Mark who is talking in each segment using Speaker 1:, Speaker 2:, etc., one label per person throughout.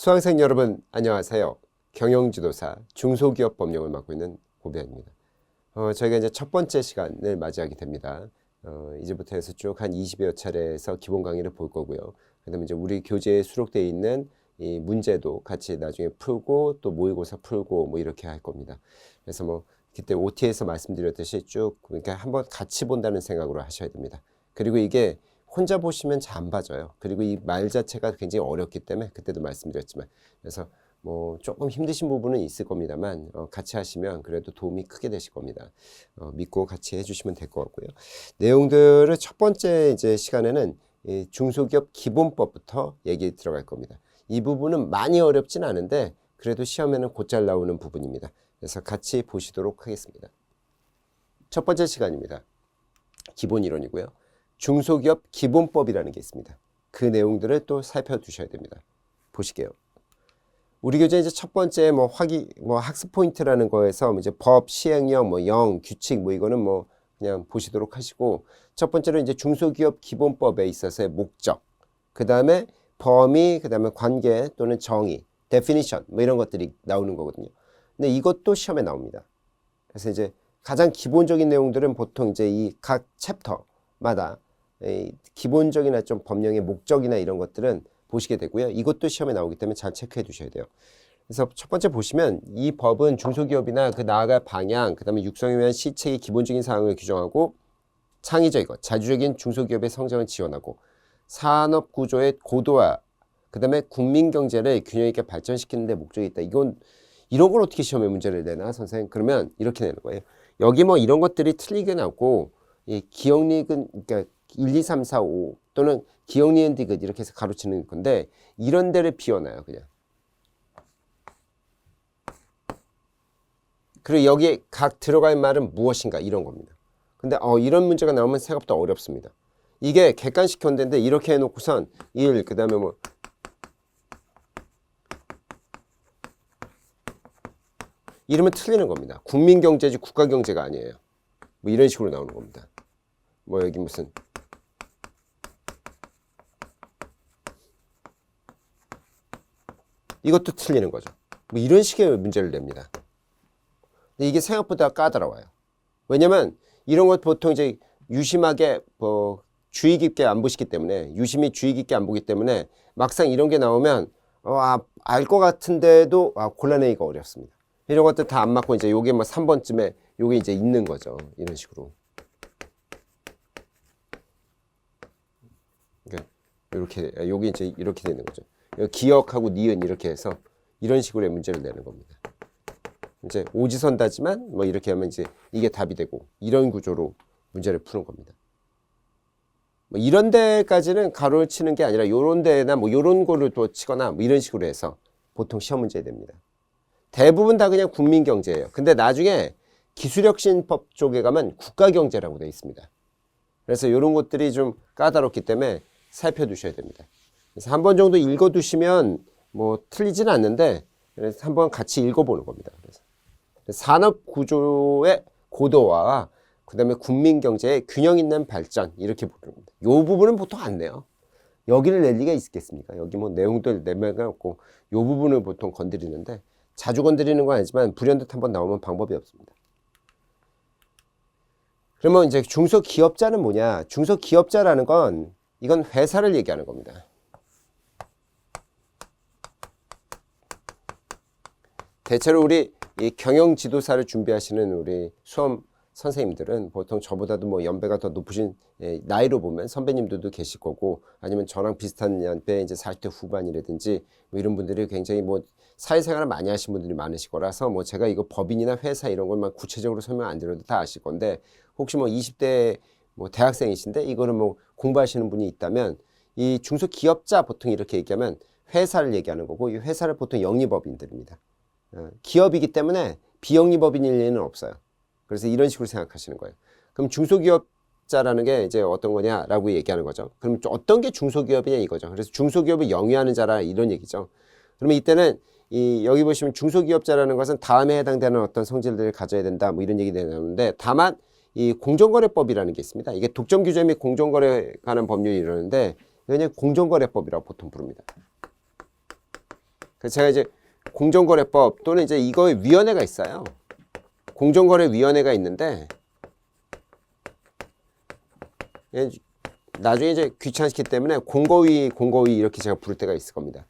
Speaker 1: 수강생 여러분 안녕하세요. 경영지도사 중소기업 법령을 맡고 있는 고배현입니다. 저희가 이제 첫 번째 시간을 맞이하게 됩니다. 이제부터 해서 쭉 한 20여 차례에서 기본 강의를 볼 거고요. 그다음에 이제 우리 교재에 수록되어 있는 이 문제도 같이 나중에 풀고 또 모의고사 풀고 뭐 이렇게 할 겁니다. 그래서 뭐 그때 OT에서 말씀드렸듯이 쭉 그러니까 한번 같이 본다는 생각으로 하셔야 됩니다. 그리고 이게 혼자 보시면 잘 안 봐져요. 그리고 이 말 자체가 굉장히 어렵기 때문에 그때도 말씀드렸지만 그래서 뭐 조금 힘드신 부분은 있을 겁니다만 같이 하시면 그래도 도움이 크게 되실 겁니다. 믿고 같이 해주시면 될 것 같고요. 내용들을 첫 번째 이제 시간에는 이 중소기업 기본법부터 얘기 들어갈 겁니다. 이 부분은 많이 어렵진 않은데 그래도 시험에는 곧잘 나오는 부분입니다. 그래서 같이 보시도록 하겠습니다. 첫 번째 시간입니다. 기본 이론이고요. 중소기업 기본법이라는 게 있습니다. 그 내용들을 또 살펴두셔야 됩니다. 보시게요. 우리 교재 이제 첫 번째 학습 포인트라는 거에서 이제 법, 시행령, 영, 규칙 이거는 그냥 보시도록 하시고 첫 번째로 이제 중소기업 기본법에 있어서의 목적, 그 다음에 범위, 그 다음에 관계 또는 정의, definition 이런 것들이 나오는 거거든요. 근데 이것도 시험에 나옵니다. 그래서 이제 가장 기본적인 내용들은 보통 이제 이 각 챕터마다 기본적이나 좀 법령의 목적이나 이런 것들은 보시게 되고요. 이것도 시험에 나오기 때문에 잘 체크해 두셔야 돼요. 그래서 첫 번째 보시면 이 법은 중소기업이나 그 나아갈 방향, 그 다음에 육성에 위한 시책의 기본적인 사항을 규정하고 창의적이고 자주적인 중소기업의 성장을 지원하고 산업 구조의 고도화, 그 다음에 국민 경제를 균형 있게 발전시키는 데 목적이 있다. 이런 걸 어떻게 시험에 문제를 내나 선생님? 그러면 이렇게 내는 거예요. 여기 이런 것들이 틀리게 나오고 이 기억리은 그러니까 1, 2, 3, 4, 5 또는 기억니은 디귿 이렇게 해서 가로치는 건데 이런 데를 비워놔요. 그냥. 그리고 여기에 각 들어갈 말은 무엇인가 이런 겁니다. 근데 이런 문제가 나오면 생각보다 어렵습니다. 이게 객관식 견대인데 이렇게 해놓고선 1, 그 다음에 이러면 틀리는 겁니다. 국민경제지 국가경제가 아니에요. 이런 식으로 나오는 겁니다. 여기 무슨 이것도 틀리는 거죠. 이런 식의 문제를 냅니다. 근데 이게 생각보다 까다로워요. 왜냐면 이런 것 보통 이제 유심하게 주의 깊게 안 보시기 때문에 유심히 주의 깊게 안 보기 때문에 막상 이런 게 나오면 알 것 같은데도 골라내기가 어렵습니다. 이런 것들 다 안 맞고 이제 요게 3번쯤에 요게 이제 있는 거죠. 이런 식으로. 이렇게 여기 이제 이렇게 되는 거죠. 기억하고 니은 이렇게 해서 이런 식으로의 문제를 내는 겁니다. 이제 오지선다지만 이렇게 하면 이제 이게 답이 되고 이런 구조로 문제를 푸는 겁니다. 이런 데까지는 가로를 치는 게 아니라 요런 데나 요런 거를 또 치거나 이런 식으로 해서 보통 시험 문제 됩니다. 대부분 다 그냥 국민경제예요. 근데 나중에 기술혁신법 쪽에 가면 국가경제라고 되어 있습니다. 그래서 이런 것들이 좀 까다롭기 때문에 살펴두셔야 됩니다. 그래서 한 번 정도 읽어두시면 틀리지는 않는데 그래서 한번 같이 읽어보는 겁니다. 그래서 산업구조의 고도화와 그 다음에 국민경제의 균형 있는 발전 이렇게 부르는 겁니다. 이 부분은 보통 안 내요. 여기를 낼 리가 있겠습니까? 여기 내용들 내면 없고 이 부분을 보통 건드리는데 자주 건드리는 건 아니지만 불현듯 한번 나오면 방법이 없습니다. 그러면 이제 중소기업자는 뭐냐? 중소기업자라는 건 이건 회사를 얘기하는 겁니다. 대체로 우리 이 경영지도사를 준비하시는 우리 수험 선생님들은 보통 저보다도 연배가 더 높으신 나이로 보면 선배님들도 계실 거고 아니면 저랑 비슷한 연배 이제 40대 후반이라든지 이런 분들이 굉장히 사회생활을 많이 하신 분들이 많으실 거라서 제가 이거 법인이나 회사 이런 것만 구체적으로 설명 안 드려도 다 아실 건데 혹시 20대 대학생이신데 이거는 공부하시는 분이 있다면 이 중소기업자 보통 이렇게 얘기하면 회사를 얘기하는 거고 이 회사를 보통 영리법인들입니다. 기업이기 때문에 비영리법인일 리는 없어요. 그래서 이런 식으로 생각하시는 거예요. 그럼 중소기업자라는 게 이제 어떤 거냐라고 얘기하는 거죠. 그럼 어떤 게 중소기업이냐 이거죠. 그래서 중소기업을 영위하는 자라 이런 얘기죠. 그러면 이때는 여기 보시면 중소기업자라는 것은 다음에 해당되는 어떤 성질들을 가져야 된다 이런 얘기 나오는데 다만 이 공정거래법이라는 게 있습니다. 이게 독점 규제 및 공정거래 관한 법률이 이러는데 그냥 공정거래법이라고 보통 부릅니다. 그래서 제가 이제 공정거래법 또는 이제 이거의 위원회가 있어요. 공정거래위원회가 있는데 나중에 이제 귀찮기 때문에 공거위 이렇게 제가 부를 때가 있을 겁니다.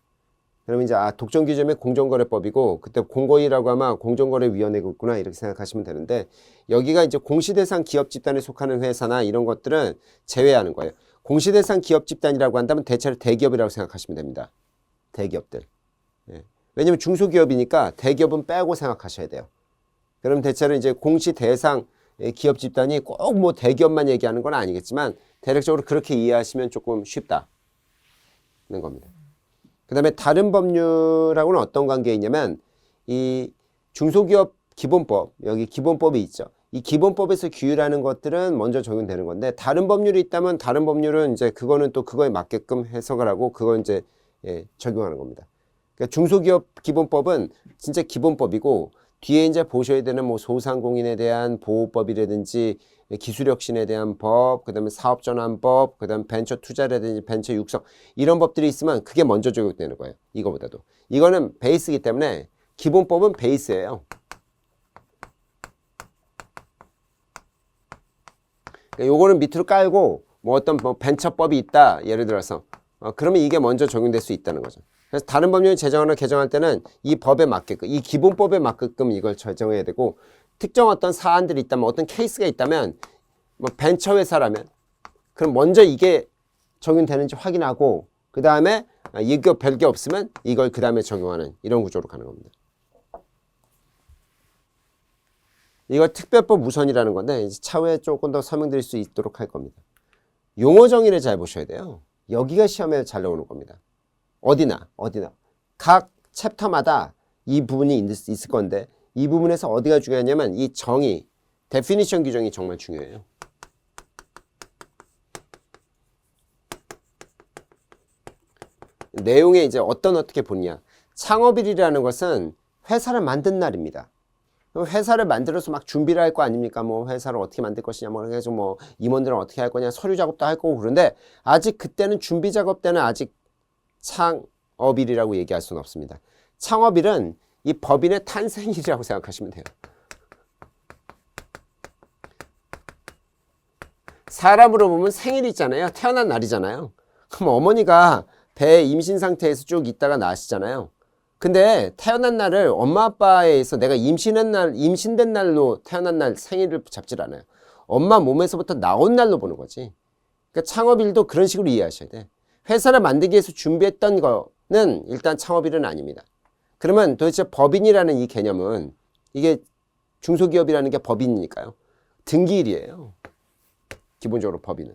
Speaker 1: 그러면 이제 독점규제면 공정거래법이고 그때 공거위라고 하면 공정거래위원회겠구나 이렇게 생각하시면 되는데 여기가 이제 공시대상 기업 집단에 속하는 회사나 이런 것들은 제외하는 거예요. 공시대상 기업 집단이라고 한다면 대체로 대기업이라고 생각하시면 됩니다. 대기업들. 예. 왜냐면 중소기업이니까 대기업은 빼고 생각하셔야 돼요. 그럼 대체로 이제 공시대상 기업 집단이 꼭 뭐 대기업만 얘기하는 건 아니겠지만 대략적으로 그렇게 이해하시면 조금 쉽다는 겁니다. 그 다음에 다른 법률하고는 어떤 관계에 있냐면 이 중소기업 기본법, 여기 기본법이 있죠. 이 기본법에서 규율하는 것들은 먼저 적용되는 건데 다른 법률이 있다면 다른 법률은 이제 그거는 또 그거에 맞게끔 해석을 하고 그걸 이제 적용하는 겁니다. 그러니까 중소기업 기본법은 진짜 기본법이고 뒤에 이제 보셔야 되는 뭐 소상공인에 대한 보호법이라든지 기술혁신에 대한 법, 그 다음에 사업전환법, 그 다음에 벤처 투자라든지 벤처 육성 이런 법들이 있으면 그게 먼저 적용되는 거예요. 이거보다도. 이거는 베이스이기 때문에 기본법은 베이스예요. 요거는 밑으로 깔고 뭐 어떤 뭐 벤처법이 있다 예를 들어서 그러면 이게 먼저 적용될 수 있다는 거죠. 그래서 다른 법률 제정하거나 개정할 때는 이 법에 맞게끔 이 기본법에 맞게끔 이걸 제정해야 되고 특정 어떤 사안들이 있다면 어떤 케이스가 있다면 뭐 벤처 회사라면 그럼 먼저 이게 적용되는지 확인하고 그 다음에 이거 별게 없으면 이걸 그 다음에 적용하는 이런 구조로 가는 겁니다. 이걸 특별법 우선이라는 건데 차후에 조금 더 설명드릴 수 있도록 할 겁니다. 용어 정의를 잘 보셔야 돼요. 여기가 시험에 잘 나오는 겁니다. 어디나 각 챕터마다 이 부분이 있을 건데 이 부분에서 어디가 중요하냐면 이 정의, 데피니션 규정이 정말 중요해요. 내용에 이제 어떻게 보냐. 창업일이라는 것은 회사를 만든 날입니다. 회사를 만들어서 막 준비를 할 거 아닙니까? 뭐 회사를 어떻게 만들 것이냐, 뭐 해서 뭐 임원들은 어떻게 할 거냐, 서류 작업도 할 거고 그런데 아직 그때는 준비 작업 때는 아직 창업일이라고 얘기할 수는 없습니다. 창업일은 이 법인의 탄생일이라고 생각하시면 돼요. 사람으로 보면 생일이 있잖아요. 태어난 날이잖아요. 그럼 어머니가 배 임신 상태에서 쭉 있다가 나시잖아요. 근데 태어난 날을 엄마 아빠에서 내가 임신된 날로 태어난 날 생일을 잡질 않아요. 엄마 몸에서부터 나온 날로 보는 거지. 그러니까 창업일도 그런 식으로 이해하셔야 돼. 회사를 만들기 위해서 준비했던 거는 일단 창업일은 아닙니다. 그러면 도대체 법인이라는 이 개념은 이게 중소기업이라는 게 법인이니까요. 등기일이에요. 기본적으로 법인은.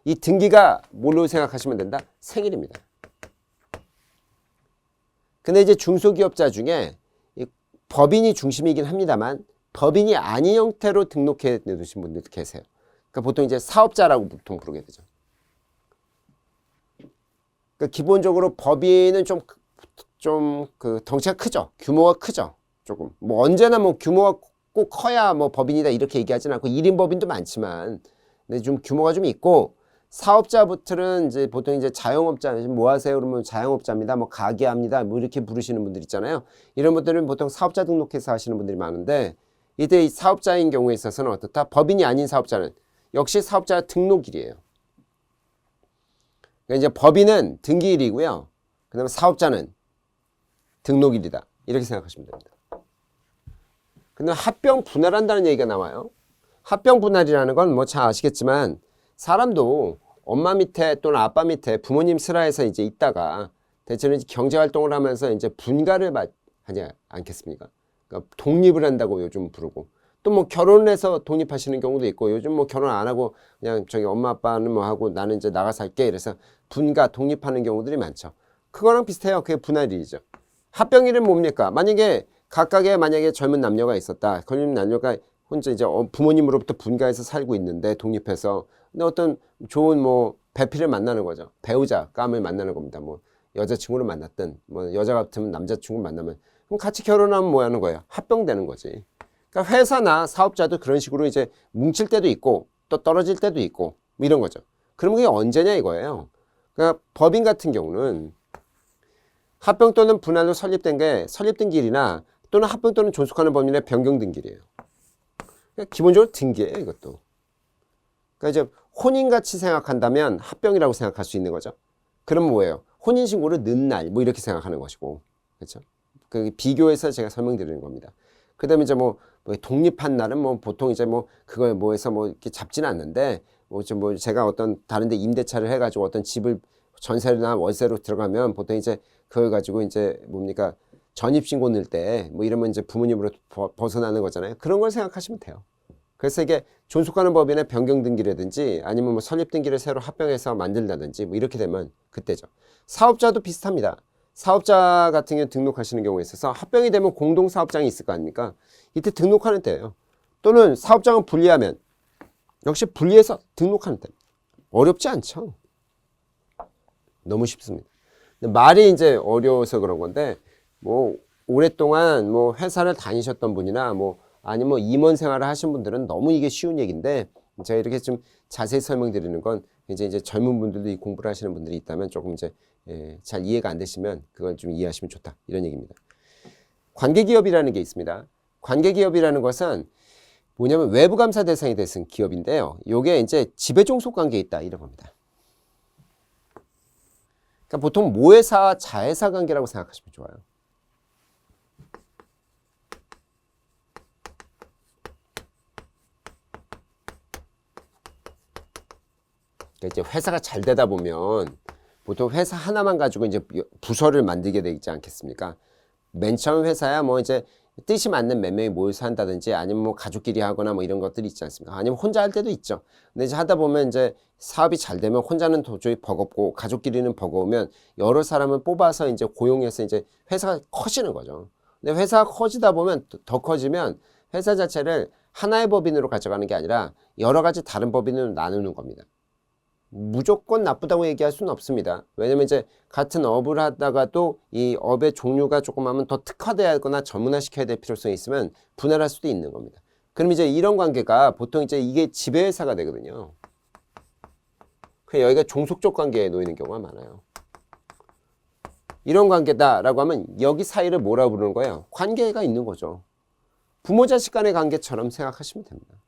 Speaker 1: 이 등기가 뭘로 생각하시면 된다? 생일입니다. 근데 이제 중소기업자 중에 법인이 중심이긴 합니다만 법인이 아닌 형태로 등록해 놓으신 분들 계세요. 그러니까 보통 이제 사업자라고 보통 부르게 되죠. 그러니까 기본적으로 법인은 좀 그 덩치가 크죠. 규모가 크죠. 조금. 뭐 언제나 뭐 규모가 꼭 커야 뭐 법인이다 이렇게 얘기하지는 않고 1인 법인도 많지만 근데 좀 규모가 좀 있고 사업자부터는 이제 보통 이제 자영업자, 뭐 하세요? 그러면 자영업자입니다. 뭐 가게합니다. 뭐 이렇게 부르시는 분들 있잖아요. 이런 분들은 보통 사업자 등록해서 하시는 분들이 많은데 이때 이 사업자인 경우에 있어서는 어떻다? 법인이 아닌 사업자는 역시 사업자 등록일이에요. 그러니까 이제 법인은 등기일이고요. 그 다음에 사업자는 등록일이다. 이렇게 생각하시면 됩니다. 근데 합병 분할한다는 얘기가 나와요. 합병 분할이라는 건 뭐 잘 아시겠지만 사람도 엄마 밑에 또는 아빠 밑에 부모님 슬하에서 이제 있다가 대체로 이제 경제 활동을 하면서 이제 분가를 하지 않겠습니까? 그러니까 독립을 한다고 요즘 부르고 또 뭐 결혼을 해서 독립하시는 경우도 있고 요즘 뭐 결혼 안 하고 그냥 저기 엄마 아빠는 뭐 하고 나는 이제 나가 살게 이래서 분가 독립하는 경우들이 많죠. 그거랑 비슷해요. 그게 분할일이죠. 합병일은 뭡니까? 만약에 각각의 만약에 젊은 남녀가 있었다. 젊은 남녀가 혼자 이제 부모님으로부터 분가해서 살고 있는데 독립해서 근데 어떤 좋은 뭐 배필을 만나는 거죠. 배우자 깜을 만나는 겁니다. 뭐 여자친구를 만났든 뭐 여자 같으면 남자친구 만나면 그럼 같이 결혼하면 뭐 하는 거예요? 합병되는 거지. 그러니까 회사나 사업자도 그런 식으로 이제 뭉칠 때도 있고 또 떨어질 때도 있고 뭐 이런 거죠. 그럼 그게 언제냐 이거예요. 그러니까 법인 같은 경우는 합병 또는 분할로 설립된 길이나 또는 합병 또는 존속하는 법률의 변경된 길이에요. 그러니까 기본적으로 등기예요, 이것도. 그러니까 이제 혼인같이 생각한다면 합병이라고 생각할 수 있는 거죠. 그럼 뭐예요? 혼인신고를 넣은 날, 뭐 이렇게 생각하는 것이고. 그렇죠? 그 비교해서 제가 설명드리는 겁니다. 그 다음에 이제 뭐 독립한 날은 뭐 보통 이제 뭐 그걸 뭐 해서 뭐 이렇게 잡지는 않는데 뭐 제가 어떤 다른 데 임대차를 해가지고 어떤 집을 전세나 월세로 들어가면 보통 이제 그걸 가지고 이제 뭡니까 전입신고 넣을 때 뭐 이러면 이제 부모님으로 벗어나는 거잖아요. 그런 걸 생각하시면 돼요. 그래서 이게 존속하는 법인의 변경 등기라든지 아니면 뭐 설립 등기를 새로 합병해서 만들다든지 뭐 이렇게 되면 그때죠. 사업자도 비슷합니다. 사업자 같은 경우 등록하시는 경우에 있어서 합병이 되면 공동사업장이 있을 거 아닙니까? 이때 등록하는 때예요. 또는 사업장을 분리하면 역시 분리해서 등록하는 때. 어렵지 않죠? 너무 쉽습니다. 근데 말이 이제 어려워서 그런 건데 뭐 오랫동안 뭐 회사를 다니셨던 분이나 뭐 아니면 뭐 임원 생활을 하신 분들은 너무 이게 쉬운 얘기인데 제가 이렇게 좀 자세히 설명드리는 건 이제 젊은 분들도 이 공부를 하시는 분들이 있다면 조금 이제 잘 이해가 안 되시면 그걸 좀 이해하시면 좋다 이런 얘기입니다. 관계기업이라는 게 있습니다. 관계기업이라는 것은 뭐냐면 외부 감사 대상이 됐은 기업인데요. 요게 이제 지배종속 관계에 있다 이런 겁니다. 그러니까 보통 모회사와 자회사 관계라고 생각하시면 좋아요. 이제 회사가 잘 되다 보면 보통 회사 하나만 가지고 이제 부서를 만들게 되지 않겠습니까? 맨 처음 회사야 뭐 이제 뜻이 맞는 몇 명이 모여서 한다든지 아니면 뭐 가족끼리 하거나 뭐 이런 것들이 있지 않습니까? 아니면 혼자 할 때도 있죠. 근데 이제 하다 보면 이제 사업이 잘 되면 혼자는 도저히 버겁고 가족끼리는 버거우면 여러 사람을 뽑아서 이제 고용해서 이제 회사가 커지는 거죠. 근데 회사가 커지다 보면 더 커지면 회사 자체를 하나의 법인으로 가져가는 게 아니라 여러 가지 다른 법인으로 나누는 겁니다. 무조건 나쁘다고 얘기할 수는 없습니다. 왜냐면 이제 같은 업을 하다가도 이 업의 종류가 조금 하면 더 특화돼야 하거나 전문화시켜야 될 필요성이 있으면 분할할 수도 있는 겁니다. 그럼 이제 이런 관계가 보통 이제 이게 지배회사가 되거든요. 그래서 여기가 종속적 관계에 놓이는 경우가 많아요. 이런 관계다라고 하면 여기 사이를 뭐라고 부르는 거예요? 관계가 있는 거죠. 부모 자식 간의 관계처럼 생각하시면 됩니다.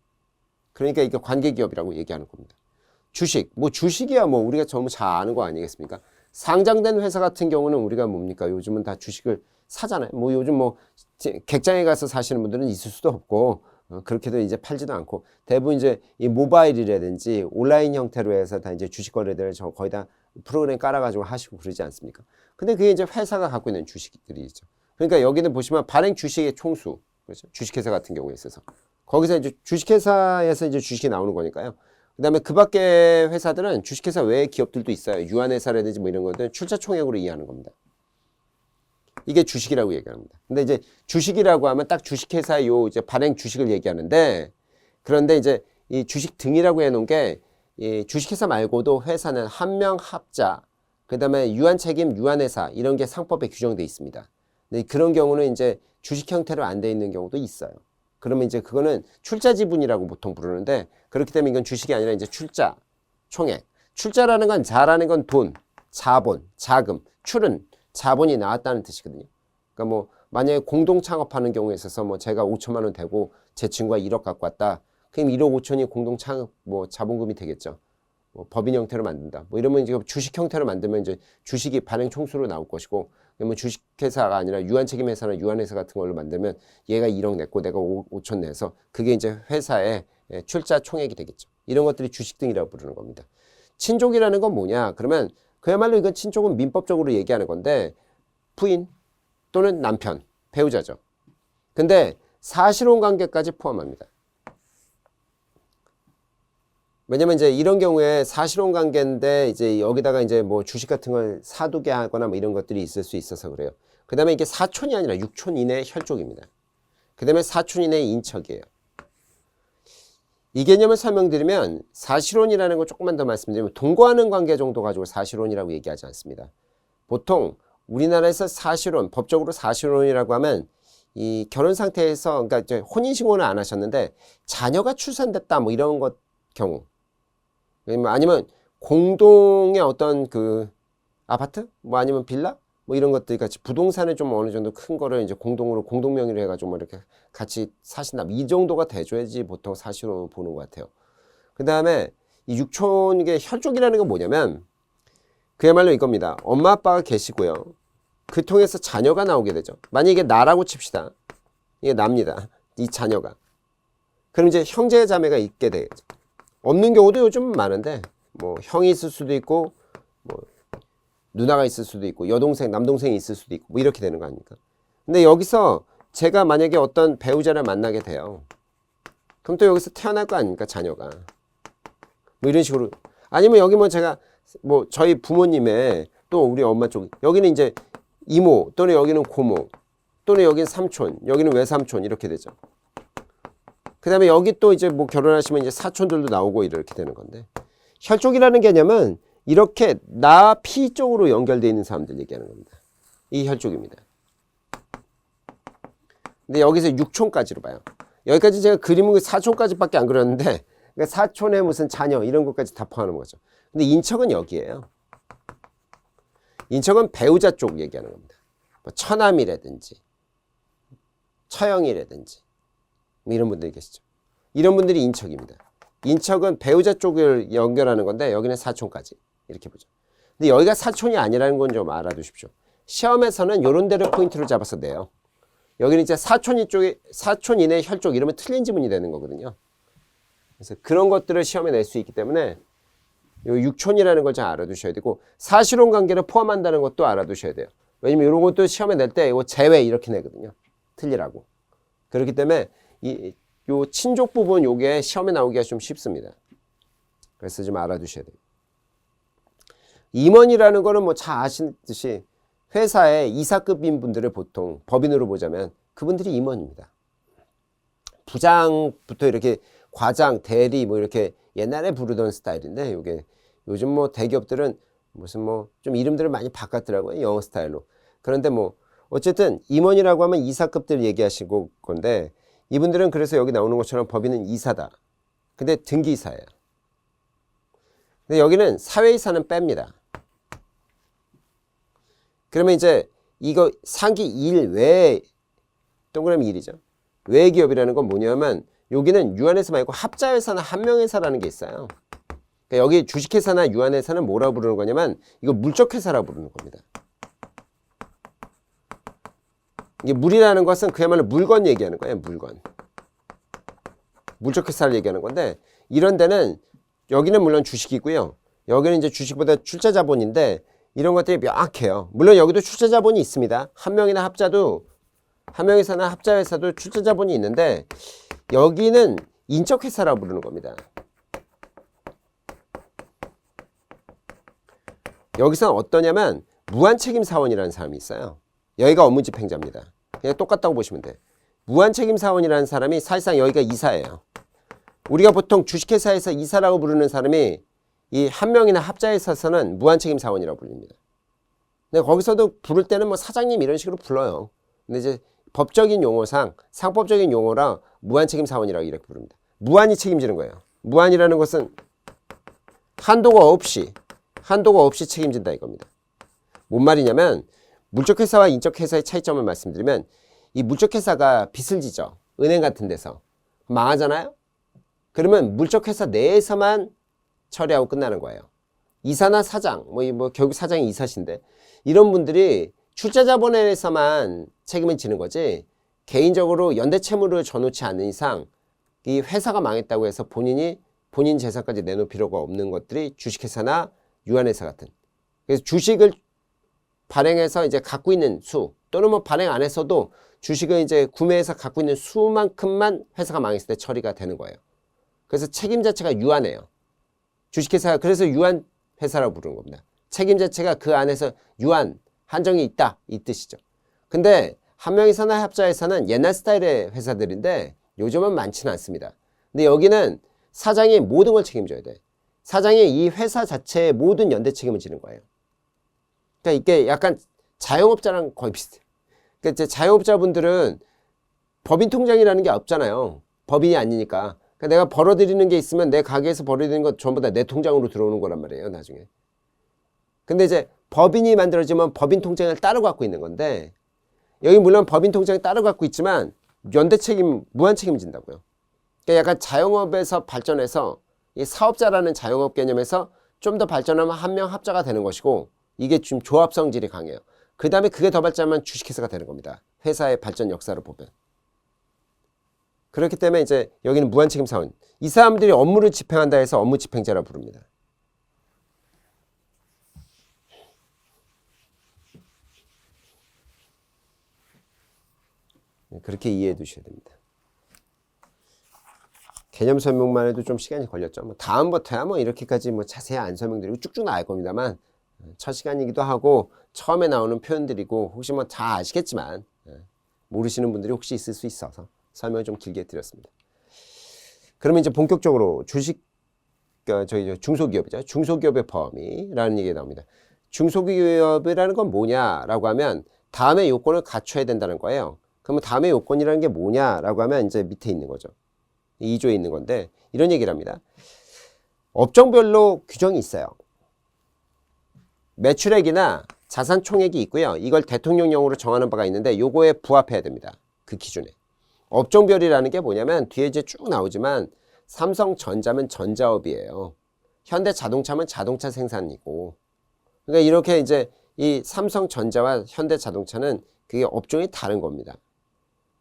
Speaker 1: 그러니까 이게 관계기업이라고 얘기하는 겁니다. 주식, 뭐 주식이야 뭐 우리가 전부 잘 아는 거 아니겠습니까? 상장된 회사 같은 경우는 우리가 뭡니까? 요즘은 다 주식을 사잖아요. 뭐 요즘 뭐 객장에 가서 사시는 분들은 있을 수도 없고 그렇게도 이제 팔지도 않고 대부분 이제 이 모바일이라든지 온라인 형태로 해서 다 이제 주식 거래들을 거의 다 프로그램 깔아가지고 하시고 그러지 않습니까? 근데 그게 이제 회사가 갖고 있는 주식들이죠. 그러니까 여기는 보시면 발행 주식의 총수, 그렇죠? 주식회사 같은 경우에 있어서 거기서 이제 주식회사에서 이제 주식이 나오는 거니까요. 그 다음에 그 밖에 회사들은 주식회사 외의 기업들도 있어요. 유한회사라든지 뭐 이런 것들은 출자총액으로 이해하는 겁니다. 이게 주식이라고 얘기합니다. 근데 이제 주식이라고 하면 딱 주식회사 요 이제 발행 주식을 얘기하는데 그런데 이제 이 주식 등이라고 해놓은 게 이 주식회사 말고도 회사는 한명합자, 그 다음에 유한책임, 유한회사 이런 게 상법에 규정돼 있습니다. 근데 그런 경우는 이제 주식 형태로 안 돼 있는 경우도 있어요. 그러면 이제 그거는 출자 지분이라고 보통 부르는데 그렇기 때문에 이건 주식이 아니라 이제 출자, 총액. 출자라는 건 자라는 건 돈, 자본, 자금, 출은 자본이 나왔다는 뜻이거든요. 그러니까 뭐 만약에 공동 창업하는 경우에 있어서 뭐 제가 5천만 원 되고 제 친구가 1억 갖고 왔다. 그럼 1억 5천이 공동 창업 뭐 자본금이 되겠죠. 뭐 법인 형태로 만든다. 뭐 이러면 이제 주식 형태로 만들면 이제 주식이 발행 총수로 나올 것이고 뭐 주식회사가 아니라 유한책임회사나 유한회사 같은 걸로 만들면 얘가 1억 냈고 내가 5천 내서 그게 이제 회사의 출자 총액이 되겠죠. 이런 것들이 주식 등이라고 부르는 겁니다. 친족이라는 건 뭐냐? 그러면 그야말로 이건 친족은 민법적으로 얘기하는 건데 부인 또는 남편, 배우자죠. 근데 사실혼 관계까지 포함합니다. 왜냐면 이제 이런 경우에 사실혼 관계인데 이제 여기다가 이제 뭐 주식 같은 걸 사두게 하거나 뭐 이런 것들이 있을 수 있어서 그래요. 그 다음에 이게 사촌이 아니라 육촌 이내 혈족입니다. 그 다음에 사촌 이내 인척이에요. 이 개념을 설명드리면 사실혼이라는 거 조금만 더 말씀드리면 동거하는 관계 정도 가지고 사실혼이라고 얘기하지 않습니다. 보통 우리나라에서 사실혼, 법적으로 사실혼이라고 하면 이 결혼 상태에서 그러니까 이제 혼인신고는 안 하셨는데 자녀가 출산됐다 뭐 이런 것 경우 아니면 공동의 어떤 그 아파트 뭐 아니면 빌라 뭐 이런 것들이 같이 부동산을 좀 어느 정도 큰 거를 이제 공동으로 공동명의로 해가지고 뭐 이렇게 같이 사신다. 이 정도가 돼줘야지 보통 사실로 보는 것 같아요. 그 다음에 이 육촌, 이게 혈족이라는 건 뭐냐면 그야말로 이겁니다. 엄마 아빠가 계시고요. 그 통해서 자녀가 나오게 되죠. 만약에 나라고 칩시다. 이게 납니다. 이 자녀가. 그럼 이제 형제 자매가 있게 되겠죠. 없는 경우도 요즘 많은데 뭐 형이 있을 수도 있고 뭐 누나가 있을 수도 있고 여동생, 남동생이 있을 수도 있고 뭐 이렇게 되는 거 아닙니까? 근데 여기서 제가 만약에 어떤 배우자를 만나게 돼요. 그럼 또 여기서 태어날 거 아닙니까? 자녀가. 뭐 이런 식으로. 아니면 여기 뭐 제가 뭐 저희 부모님의 또 우리 엄마 쪽 여기는 이제 이모 또는 여기는 고모 또는 여기는 삼촌 여기는 외삼촌 이렇게 되죠. 그 다음에 여기 또 이제 뭐 결혼하시면 이제 사촌들도 나오고 이렇게 되는 건데 혈족이라는 개념은 이렇게 나 피 쪽으로 연결되어 있는 사람들 얘기하는 겁니다. 이 혈족입니다. 근데 여기서 6촌까지로 봐요. 여기까지 제가 그림은 사촌까지밖에 안 그렸는데 그러니까 사촌의 무슨 자녀 이런 것까지 다 포함하는 거죠. 근데 인척은 여기에요. 인척은 배우자 쪽 얘기하는 겁니다. 뭐 처남이라든지 처형이라든지 뭐 이런 분들이 계시죠. 이런 분들이 인척입니다. 인척은 배우자 쪽을 연결하는 건데 여기는 사촌까지 이렇게 보죠. 근데 여기가 사촌이 아니라는 건 좀 알아두십시오. 시험에서는 이런 데를 포인트로 잡아서 내요. 여기는 이제 사촌이 쪽에 사촌인의 혈족 이러면 틀린 지문이 되는 거거든요. 그래서 그런 것들을 시험에 낼 수 있기 때문에 요 육촌이라는 걸 잘 알아두셔야 되고 사실혼 관계를 포함한다는 것도 알아두셔야 돼요. 왜냐면 이런 것도 시험에 낼 때 이거 제외 이렇게 내거든요. 틀리라고. 그렇기 때문에 요 친족 부분 요게 시험에 나오기가 좀 쉽습니다. 그래서 좀 알아두셔야 돼요. 임원이라는 거는 뭐 잘 아시듯이 회사의 이사급인 분들을 보통 법인으로 보자면 그분들이 임원입니다. 부장부터 이렇게 과장, 대리 뭐 이렇게 옛날에 부르던 스타일인데 요게 요즘 뭐 대기업들은 무슨 뭐 좀 이름들을 많이 바꿨더라고요. 영어 스타일로. 그런데 뭐 어쨌든 임원이라고 하면 이사급들 얘기하시고 건데 이분들은 그래서 여기 나오는 것처럼 법인은 이사다. 근데 등기이사예요. 근데 여기는 사회이사는 뺍니다. 그러면 이제 이거 상기 1 외에 동그라미 1이죠. 외 기업이라는 건 뭐냐면 여기는 유한회사 말고 합자회사나 한명회사라는 게 있어요. 그러니까 여기 주식회사나 유한회사는 뭐라고 부르는 거냐면 이거 물적회사라고 부르는 겁니다. 이게 물이라는 것은 그야말로 물건 얘기하는 거예요. 물건. 물적회사를 얘기하는 건데 이런 데는 여기는 물론 주식이고요. 여기는 이제 주식보다 출자자본인데 이런 것들이 명확해요. 물론 여기도 출자자본이 있습니다. 한명이나 합자도 한명회사나 합자회사도 출자자본이 있는데 여기는 인적회사라고 부르는 겁니다. 여기서는 어떠냐면 무한책임사원이라는 사람이 있어요. 여기가 업무집행자입니다. 그냥 똑같다고 보시면 돼요. 무한책임사원이라는 사람이 사실상 여기가 이사예요. 우리가 보통 주식회사에서 이사라고 부르는 사람이 이 한명이나 합자회사에서는 무한책임사원이라고 불립니다. 근데 거기서도 부를 때는 뭐 사장님 이런 식으로 불러요. 근데 이제 법적인 용어상 상법적인 용어라 무한책임사원이라고 이렇게 부릅니다. 무한히 책임지는 거예요. 무한이라는 것은 한도가 없이 책임진다 이겁니다. 뭔 말이냐면 물적회사와 인적회사의 차이점을 말씀드리면 이 물적회사가 빚을 지죠. 은행 같은 데서. 망하잖아요. 그러면 물적회사 내에서만 처리하고 끝나는 거예요. 이사나 사장, 뭐 결국 사장이 이사신데 이런 분들이 출자자본에서만 책임을 지는 거지 개인적으로 연대채무를 져놓지 않는 이상 이 회사가 망했다고 해서 본인 재산까지 내놓을 필요가 없는 것들이 주식회사나 유한회사 같은. 그래서 주식을 발행해서 이제 갖고 있는 수 또는 뭐 발행 안 했어도 주식을 이제 구매해서 갖고 있는 수만큼만 회사가 망했을 때 처리가 되는 거예요. 그래서 책임 자체가 유한해요. 주식회사가 그래서 유한회사라고 부르는 겁니다. 책임 자체가 그 안에서 유한, 한정이 있다 이 뜻이죠. 근데 한명회사나 합자회사는 옛날 스타일의 회사들인데 요즘은 많지는 않습니다. 근데 여기는 사장이 모든 걸 책임져야 돼. 사장이 이 회사 자체의 모든 연대 책임을 지는 거예요. 그러니까 이게 약간 자영업자랑 거의 비슷해요. 그러니까 이제 자영업자분들은 법인 통장이라는 게 없잖아요. 법인이 아니니까. 그러니까 내가 벌어들이는 게 있으면 내 가게에서 벌어들이는 건 전부 다 내 통장으로 들어오는 거란 말이에요. 나중에. 근데 이제 법인이 만들어지면 법인 통장을 따로 갖고 있는 건데 여기 물론 법인 통장을 따로 갖고 있지만 연대 책임, 무한 책임진다고요. 그러니까 약간 자영업에서 발전해서 이 사업자라는 자영업 개념에서 좀 더 발전하면 한 명 합자가 되는 것이고 이게 좀 조합 성질이 강해요. 그 다음에 그게 더 발전하면 주식회사가 되는 겁니다. 회사의 발전 역사를 보면. 그렇기 때문에 이제 여기는 무한책임 사원. 이 사람들이 업무를 집행한다 해서 업무 집행자라고 부릅니다. 그렇게 이해해 두셔야 됩니다. 개념 설명만 해도 좀 시간이 걸렸죠. 뭐 다음부터야 뭐 이렇게까지 뭐 자세히 안 설명드리고 쭉쭉 나갈 겁니다만 첫 시간이기도 하고 처음에 나오는 표현들이고 혹시 뭐 다 아시겠지만 모르시는 분들이 혹시 있을 수 있어서 설명을 좀 길게 드렸습니다. 그러면 이제 본격적으로 저희 중소기업이죠. 중소기업의 범위라는 얘기가 나옵니다. 중소기업이라는 건 뭐냐라고 하면 다음의 요건을 갖춰야 된다는 거예요. 그러면 다음의 요건이라는 게 뭐냐라고 하면 이제 밑에 있는 거죠. 2조에 있는 건데 이런 얘기를 합니다. 업종별로 규정이 있어요. 매출액이나 자산 총액이 있고요. 이걸 대통령령으로 정하는 바가 있는데 요거에 부합해야 됩니다. 그 기준에. 업종별이라는 게 뭐냐면 뒤에 이제 쭉 나오지만 삼성전자면 전자업이에요. 현대자동차면 자동차 생산이고. 그러니까 이렇게 이제 이 삼성전자와 현대자동차는 그게 업종이 다른 겁니다.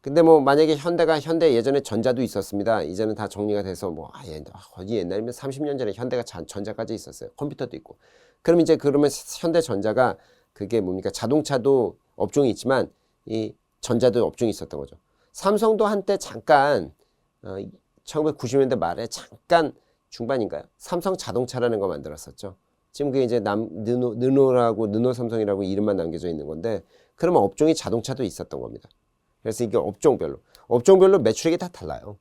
Speaker 1: 근데 뭐 만약에 현대 예전에 전자도 있었습니다. 이제는 다 정리가 돼서 뭐 어디 옛날이면 30년 전에 현대가 전자까지 있었어요. 컴퓨터도 있고. 그럼 이제 그러면 현대전자가 그게 뭡니까? 자동차도 업종이 있지만 이 전자도 업종이 있었던 거죠. 삼성도 한때 잠깐 1990년대 말에 잠깐 중반인가요? 삼성 자동차라는 거 만들었었죠. 지금 그게 이제 느노 삼성이라고 이름만 남겨져 있는 건데 그러면 업종이 자동차도 있었던 겁니다. 그래서 이게 업종별로 매출액이 다 달라요.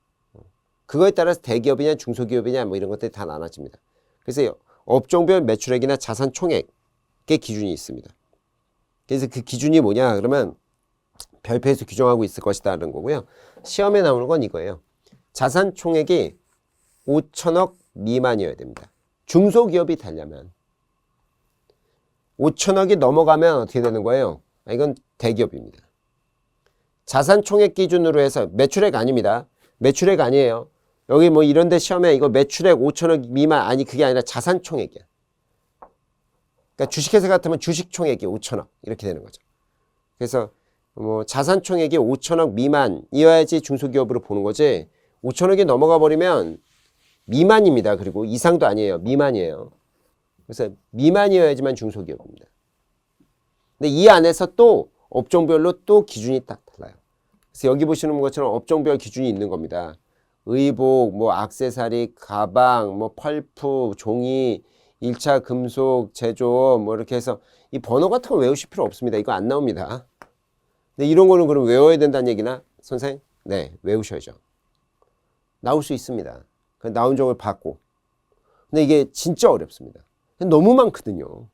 Speaker 1: 그거에 따라서 대기업이냐 중소기업이냐 뭐 이런 것들이 다 나눠집니다. 그래서 업종별 매출액이나 자산 총액의 기준이 있습니다. 그래서 그 기준이 뭐냐 그러면 별표에서 규정하고 있을 것이다라는 거고요. 시험에 나오는 건 이거예요. 자산 총액이 5천억 미만이어야 됩니다. 중소기업이 되려면 5천억이 넘어가면 어떻게 되는 거예요? 이건 대기업입니다. 자산 총액 기준으로 해서 매출액 아닙니다. 매출액 아니에요. 여기 뭐 이런데 시험에 이거 매출액 5천억 미만 아니 그게 아니라 자산 총액이야. 그러니까 주식회사 같으면 주식 총액이 5천억 이렇게 되는 거죠. 그래서 뭐 자산 총액이 5천억 미만이어야지 중소기업으로 보는 거지 5천억이 넘어가 버리면 미만입니다. 그리고 이상도 아니에요. 미만이에요. 그래서 미만이어야지만 중소기업입니다. 근데 이 안에서 또 업종별로 또 기준이 딱 달라요. 그래서 여기 보시는 것처럼 업종별 기준이 있는 겁니다. 의복, 뭐 액세서리, 가방, 뭐 펄프, 종이, 1차 금속 제조업 뭐 이렇게 해서 이 번호 같은 거 외우실 필요 없습니다. 이거 안 나옵니다. 근데 이런 거는 그럼 외워야 된다는 얘기나 선생? 네, 외우셔야죠. 나올 수 있습니다. 나온 적을 받고. 근데 이게 진짜 어렵습니다. 너무 많거든요.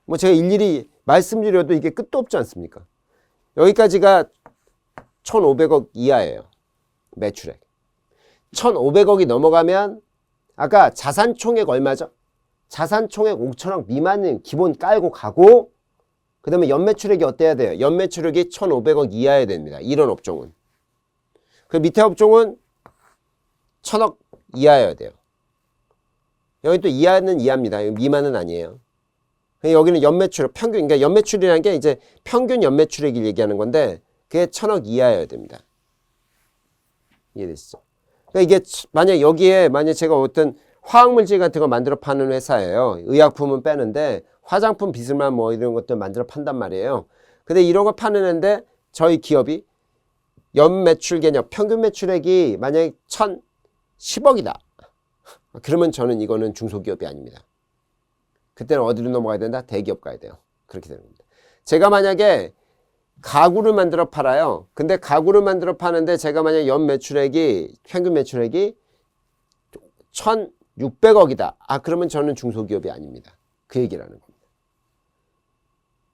Speaker 1: 뭐 제가 일일이 말씀드려도 이게 끝도 없지 않습니까? 여기까지가 1,500억 이하예요. 매출액. 1,500억이 넘어가면 아까 자산 총액 얼마죠? 자산 총액 5천억 미만은 기본 깔고 가고 그 다음에 연매출액이 어때야 돼요? 연매출액이 1,500억 이하여야 됩니다. 이런 업종은. 그 밑에 업종은 1,000억 이하여야 돼요. 여기 또 이하는 이하입니다. 미만은 아니에요. 여기는 연매출액 평균, 그러니까 연매출이라는 게 이제 평균 연매출액을 얘기하는 건데 그게 1,000억 이하여야 됩니다. 이해되시죠? 그러니까 이게 만약 제가 어떤 화학물질 같은 거 만들어 파는 회사예요. 의약품은 빼는데 화장품 비스만 뭐 이런 것들 만들어 판단 말이에요. 근데 이런 거 파는데 저희 기업이 연매출 개념 평균 매출액이 만약에 1,010억이다. 그러면 저는 이거는 중소기업이 아닙니다. 그때는 어디로 넘어가야 된다? 대기업 가야 돼요. 그렇게 되는 겁니다. 제가 만약에 가구를 만들어 팔아요. 근데 가구를 만들어 파는데 제가 만약에 연 매출액이 평균 매출액이 1,600억이다. 그러면 저는 중소기업이 아닙니다. 그 얘기라는 겁니다.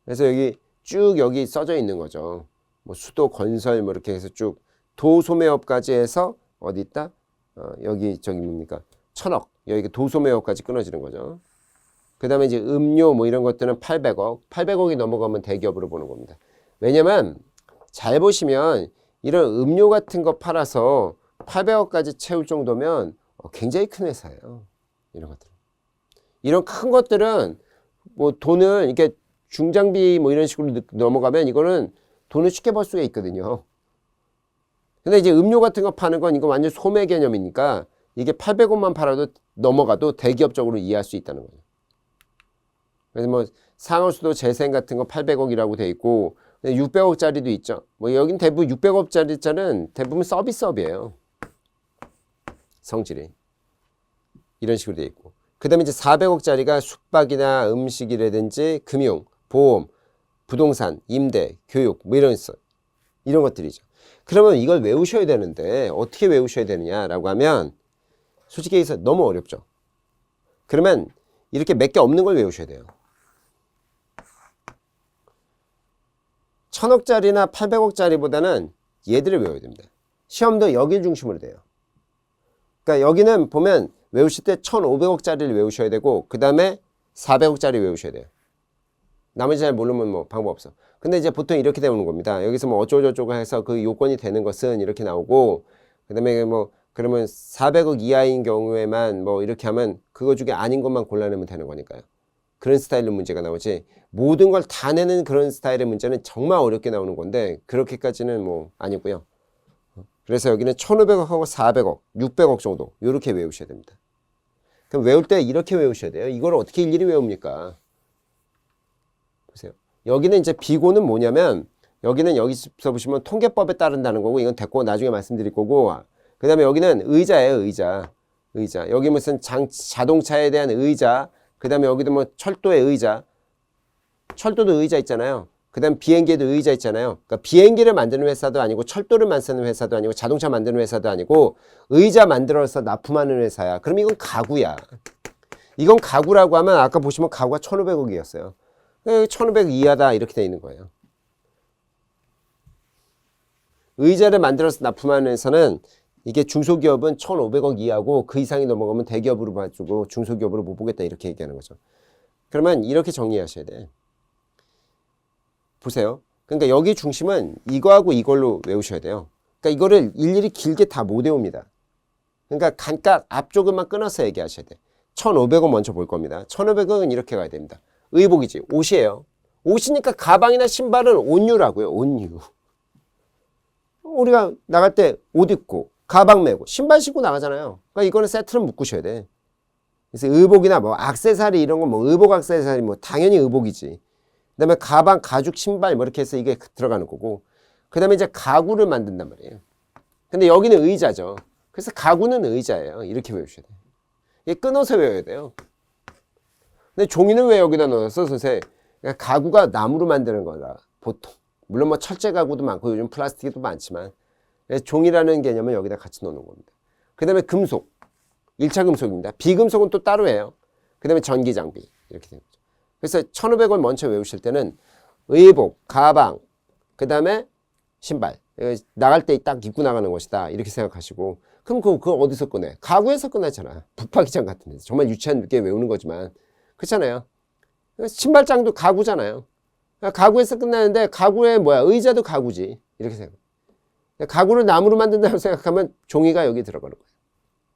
Speaker 1: 그래서 여기 쭉 여기 써져 있는 거죠. 뭐 수도 건설 뭐 이렇게 해서 쭉 도소매업까지 해서 어디 있다? 여기 저기 뭡니까? 1,000억. 여기 도소매업까지 끊어지는 거죠. 그 다음에 이제 음료 뭐 이런 것들은 800억. 800억이 넘어가면 대기업으로 보는 겁니다. 왜냐면 잘 보시면 이런 음료 같은 거 팔아서 800억까지 채울 정도면 굉장히 큰 회사예요. 이런 것들. 이런 큰 것들은 뭐 돈을 이렇게 중장비 뭐 이런 식으로 넘어가면 이거는 돈을 쉽게 벌 수가 있거든요. 근데 이제 음료 같은 거 파는 건 이거 완전 소매 개념이니까 이게 800억만 팔아도 넘어가도 대기업적으로 이해할 수 있다는 거예요. 그래서 뭐 상하수도 재생 같은 거 800억이라고 돼 있고 600억짜리도 있죠. 뭐 여긴 대부분 600억짜리짜리는 대부분 서비스업이에요. 성질이. 이런 식으로 돼 있고. 그 다음에 이제 400억짜리가 숙박이나 음식이라든지 금융, 보험, 부동산, 임대, 교육 뭐 이런 것들이죠. 그러면 이걸 외우셔야 되는데 어떻게 외우셔야 되느냐라고 하면 솔직히 해서 너무 어렵죠. 그러면 이렇게 몇 개 없는 걸 외우셔야 돼요. 1000억짜리나 800억짜리보다는 얘들을 외워야 됩니다. 시험도 여길 중심으로 돼요. 그러니까 여기는 보면 외우실 때 1500억짜리를 외우셔야 되고 그 다음에 400억짜리 외우셔야 돼요. 나머지 잘 모르면 뭐 방법 없어. 근데 이제 보통 이렇게 되는 겁니다. 여기서 뭐 어쩌고저쩌고 해서 그 요건이 되는 것은 이렇게 나오고 그 다음에 뭐 그러면 400억 이하인 경우에만 뭐 이렇게 하면 그거 중에 아닌 것만 골라내면 되는 거니까요. 그런 스타일로 문제가 나오지 모든 걸 다 내는 그런 스타일의 문제는 정말 어렵게 나오는 건데 그렇게까지는 뭐 아니고요. 그래서 여기는 1500억하고 400억, 600억 정도 이렇게 외우셔야 됩니다. 그럼 외울 때 이렇게 외우셔야 돼요. 이걸 어떻게 일일이 외웁니까? 보세요. 여기는 이제 비고는 뭐냐면 여기는 여기서 보시면 통계법에 따른다는 거고 이건 됐고 나중에 말씀드릴 거고 그 다음에 여기는 의자예요. 의자. 여기 무슨 자동차에 대한 의자 그 다음에 여기도 뭐 철도의 의자 철도도 의자 있잖아요. 그 다음 비행기에도 의자 있잖아요. 그러니까 비행기를 만드는 회사도 아니고 철도를 만드는 회사도 아니고 자동차 만드는 회사도 아니고 의자 만들어서 납품하는 회사야. 그럼 이건 가구야. 이건 가구라고 하면 아까 보시면 가구가 1500억이었어요. 1500억 이하다 이렇게 돼 있는 거예요. 의자를 만들어서 납품하는 회사는 이게 중소기업은 1500억 이하고 그 이상이 넘어가면 대기업으로 봐주고 중소기업으로 못 보겠다 이렇게 얘기하는 거죠. 그러면 이렇게 정리하셔야 돼. 보세요. 그러니까 여기 중심은 이거하고 이걸로 외우셔야 돼요. 그러니까 이거를 일일이 길게 다 못 외웁니다. 그러니까 간략 앞쪽만 끊어서 얘기하셔야 돼. 1500원 먼저 볼 겁니다. 1500원은 이렇게 가야 됩니다. 의복이지. 옷이에요. 옷이니까 가방이나 신발은 옷류라고요. 옷류. 우리가 나갈 때 옷 입고 가방 메고 신발 신고 나가잖아요. 그러니까 이거는 세트로 묶으셔야 돼. 그래서 의복이나 뭐 액세서리 이런 거 뭐 의복 액세서리 뭐 당연히 의복이지. 그 다음에 가방, 가죽, 신발 뭐 이렇게 해서 이게 들어가는 거고 그 다음에 이제 가구를 만든단 말이에요. 근데 여기는 의자죠. 그래서 가구는 의자예요. 이렇게 외우셔야 돼요. 이게 끊어서 외워야 돼요. 근데 종이는 왜 여기다 넣었어, 선생님? 그러니까 가구가 나무로 만드는 거라 보통. 물론 뭐 철제 가구도 많고 요즘 플라스틱도 많지만 종이라는 개념을 여기다 같이 넣는 겁니다. 그 다음에 금속, 1차 금속입니다. 비금속은 또 따로 해요. 그 다음에 전기 장비 이렇게 됩니다. 그래서 1500원 먼저 외우실 때는 의복, 가방, 그 다음에 신발 나갈 때 딱 입고 나가는 것이다 이렇게 생각하시고 그럼 그거 어디서 꺼내? 가구에서 꺼내잖아. 북파기장 같은 데서 정말 유치한 게 외우는 거지만 그렇잖아요. 신발장도 가구잖아요. 가구에서 끝나는데 가구에 뭐야? 의자도 가구지 이렇게 생각. 가구를 나무로 만든다고 생각하면 종이가 여기 들어가는 거예요.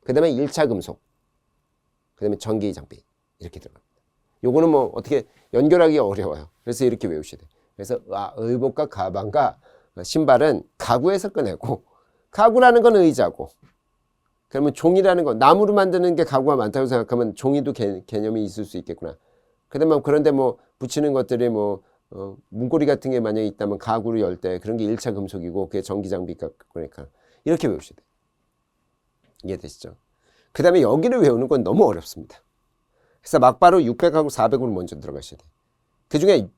Speaker 1: 그 다음에 1차 금속, 그 다음에 전기 장비 이렇게 들어갑니다. 요거는 뭐 어떻게 연결하기가 어려워요. 그래서 이렇게 외우셔야 돼요. 그래서 의복과 가방과 신발은 가구에서 꺼내고 가구라는 건 의자고 그러면 종이라는 건 나무로 만드는 게 가구가 많다고 생각하면 종이도 개념이 있을 수 있겠구나. 그다음에 그런데 뭐 붙이는 것들이 뭐 문고리 같은 게 만약에 있다면 가구를 열 때 그런 게 1차 금속이고 그게 전기 장비가 그러니까 이렇게 외우셔야 돼요. 이해되시죠? 그 다음에 여기를 외우는 건 너무 어렵습니다. 그래서 막바로 600하고 400으로 먼저 들어가셔야 돼요. 그 중에